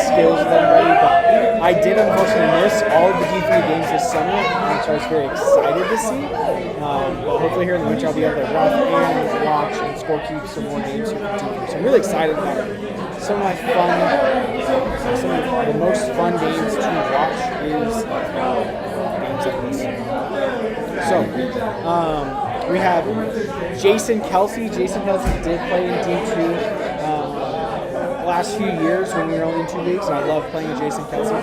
skills with everybody. But I did unfortunately miss all of the D3 games this summer, which I was very excited to see. But hopefully here in the winter I'll be able to rough and watch and score keep some more games here for D3. So I'm really excited about it. Some of the most fun games to watch is games like this. So, we have Jason Kelsey. Jason Kelsey did play in D2 last few years when we were only in 2 leagues, and I love playing with Jason Kelsey.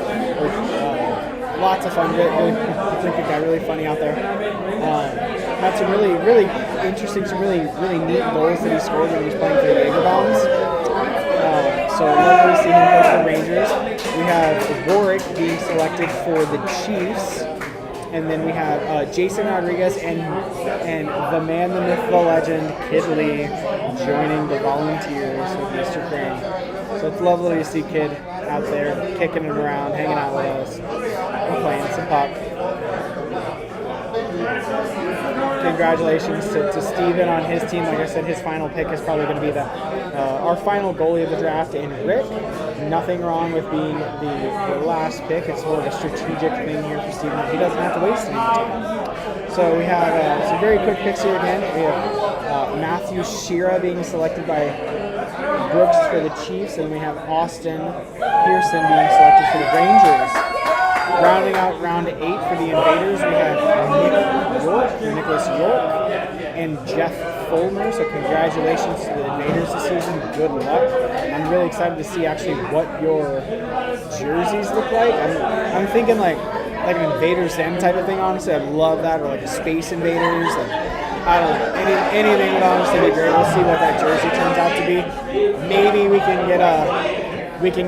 Lots of fun. I think it got really funny out there. Had some really interesting, some really neat goals that he scored when he was playing for the Jagerbombs. So lovely to see him play for the Rangers. We have Warwick being selected for the Chiefs. And then we have Jason Rodriguez and the man, the myth, the legend, Kid Lee, joining the Volunteers with Mr. Crane. So it's lovely to see Kid out there kicking it around, hanging out with us, and playing some puck. Congratulations to Steven on his team. Like I said, his final pick is probably going to be our final goalie of the draft in Rick. Nothing wrong with being the last pick. It's more of a strategic thing here for Steven. He doesn't have to waste any time. So we have some very quick picks here again. We have Matthew Shearer being selected by Brooks for the Chiefs, and we have Austin Pearson being selected for the Rangers. Rounding out round 8 for the Invaders, we have Nicholas York and Jeff Fulmer. So congratulations to the Invaders this season. Good luck. I'm really excited to see actually what your jerseys look like. I'm thinking like an Invaders Zen type of thing. Honestly, I love that, or like a Space Invaders. Like, I don't know. Anything would honestly be great. We'll see what that jersey turns out to be. Maybe we can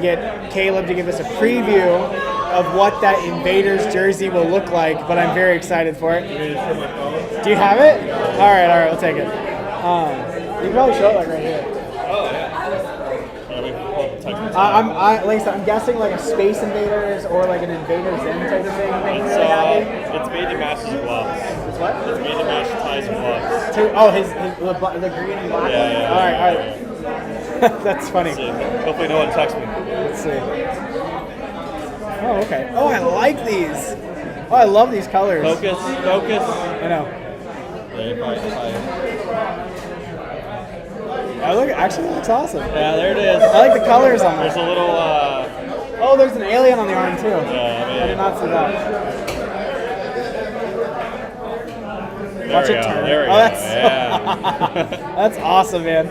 get Caleb to give us a preview of what that Invaders jersey will look like, but I'm very excited for it. Do you have it? All right, we'll take it. You can probably show it like right here. Oh, yeah. I'm guessing like a Space Invaders or like an Invaders Zen type of thing. It's made to match his gloves. It's what? It's made to match Ty's gloves. The green and black. Yeah. All right. That's funny. Hopefully no one texts me. Let's see. Oh, okay. Oh, I like these. Oh, I love these colors. Focus. I know. Actually, it looks awesome. Yeah, there it is. I like the colors on There's it. a little. Oh, there's an alien on the arm too. Yeah, I did not see that. Watch it turn. There we go. Yeah. That's awesome, man.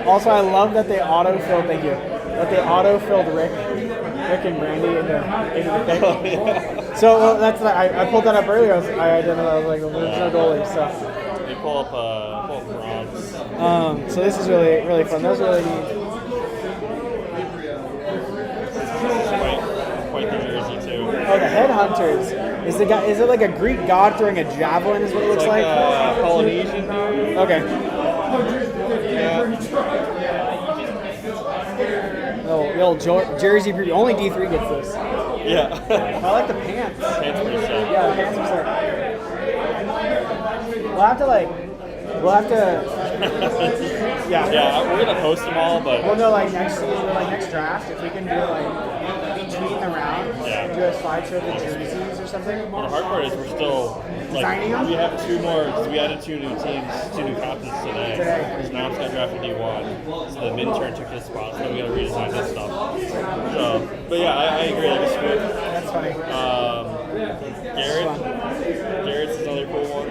Also, I love that they autofilled. Thank you. That they autofilled Rick and Brandy into the pick. Oh, yeah. So that's I pulled that up earlier. I identified. I was like, well, there's no goalie. So They pull up bronze. So this is really fun. Those are really neat. Quite the jersey too. Oh, the Headhunters. Is it like a Greek god throwing a javelin? Is what it looks like. Polynesian dude. Okay. The old jersey preview. Only D3 gets this. Yeah. I like the pants. Pants pretty sick. Yeah, the pants are sick. We'll have to. Yeah. Yeah, we're gonna post them all, but We'll know like next season, like next draft, if we can do like between the rounds, do a slideshow of the jerseys or something. the hard part is we're still Designing them? we have 2 more because we added 2 new teams, 2 new captains today. Because Knopf got drafted D1, so the midterm took his spot, so we gotta redesign this stuff. So, but yeah, I agree. Like a swoop. That's funny. Garrett's another cool one.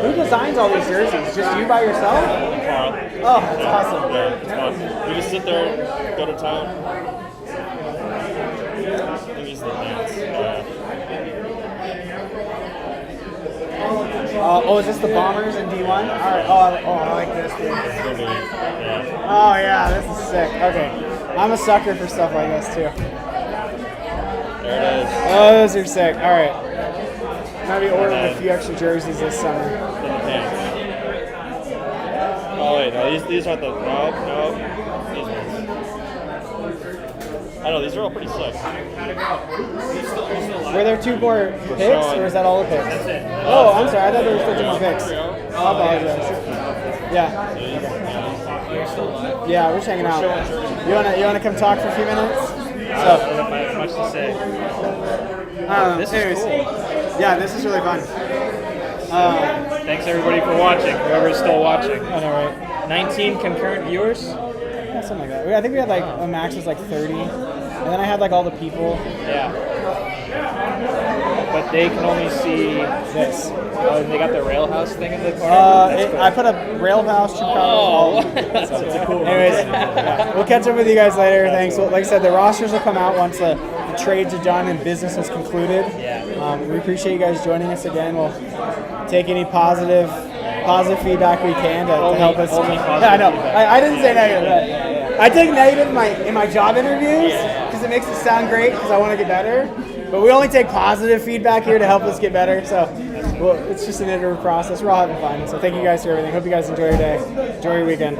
Who designs all these jerseys? Just you by yourself? Carl. Oh, that's awesome. Yeah, it's fun. We just sit there, go to town. I think he's the dance. Oh, is this the Bombers in D1? All right. I like this, dude. It's gonna be, yeah. Oh yeah, this is sick. Okay, I'm a sucker for stuff like this too. There it is. Oh, those are sick. All right, might be ordering a few extra jerseys this summer. In the pants. Oh wait, no, these aren't the, no. These ones. I know, these are all pretty sick. Were there 2 more picks, showing- or is that all the picks? That's it. Oh, I'm sorry. I thought there were still 2 more picks. There we go. I apologize. Yeah. Yeah, we're just hanging out. You wanna come talk for a few minutes? I don't have much to say. This is cool. Yeah, this is really fun. Thanks everybody for watching. Whoever's still watching. I know, right? 19 concurrent viewers. Yeah, something like that. I think we had like a max was like 30, and then I had like all the people. Yeah. But they can only see This. Oh, and they got the railhouse thing in the corner. That's cool. I put a rail house. Oh, Anyways, yeah, we'll catch up with you guys later. Thanks. Well, like I said, the rosters will come out once the trades are done and business is concluded. Yeah. We appreciate you guys joining us again. We'll take any positive feedback we can to help us. only positive Yeah, I know. feedback. I didn't say negative. I take negative in my job interviews because it makes it sound great because I want to get better. But we only take positive feedback here to help us get better. So well, it's just an iterative process. We're all having fun. So thank you guys for everything. Hope you guys enjoy your day. Enjoy your weekend.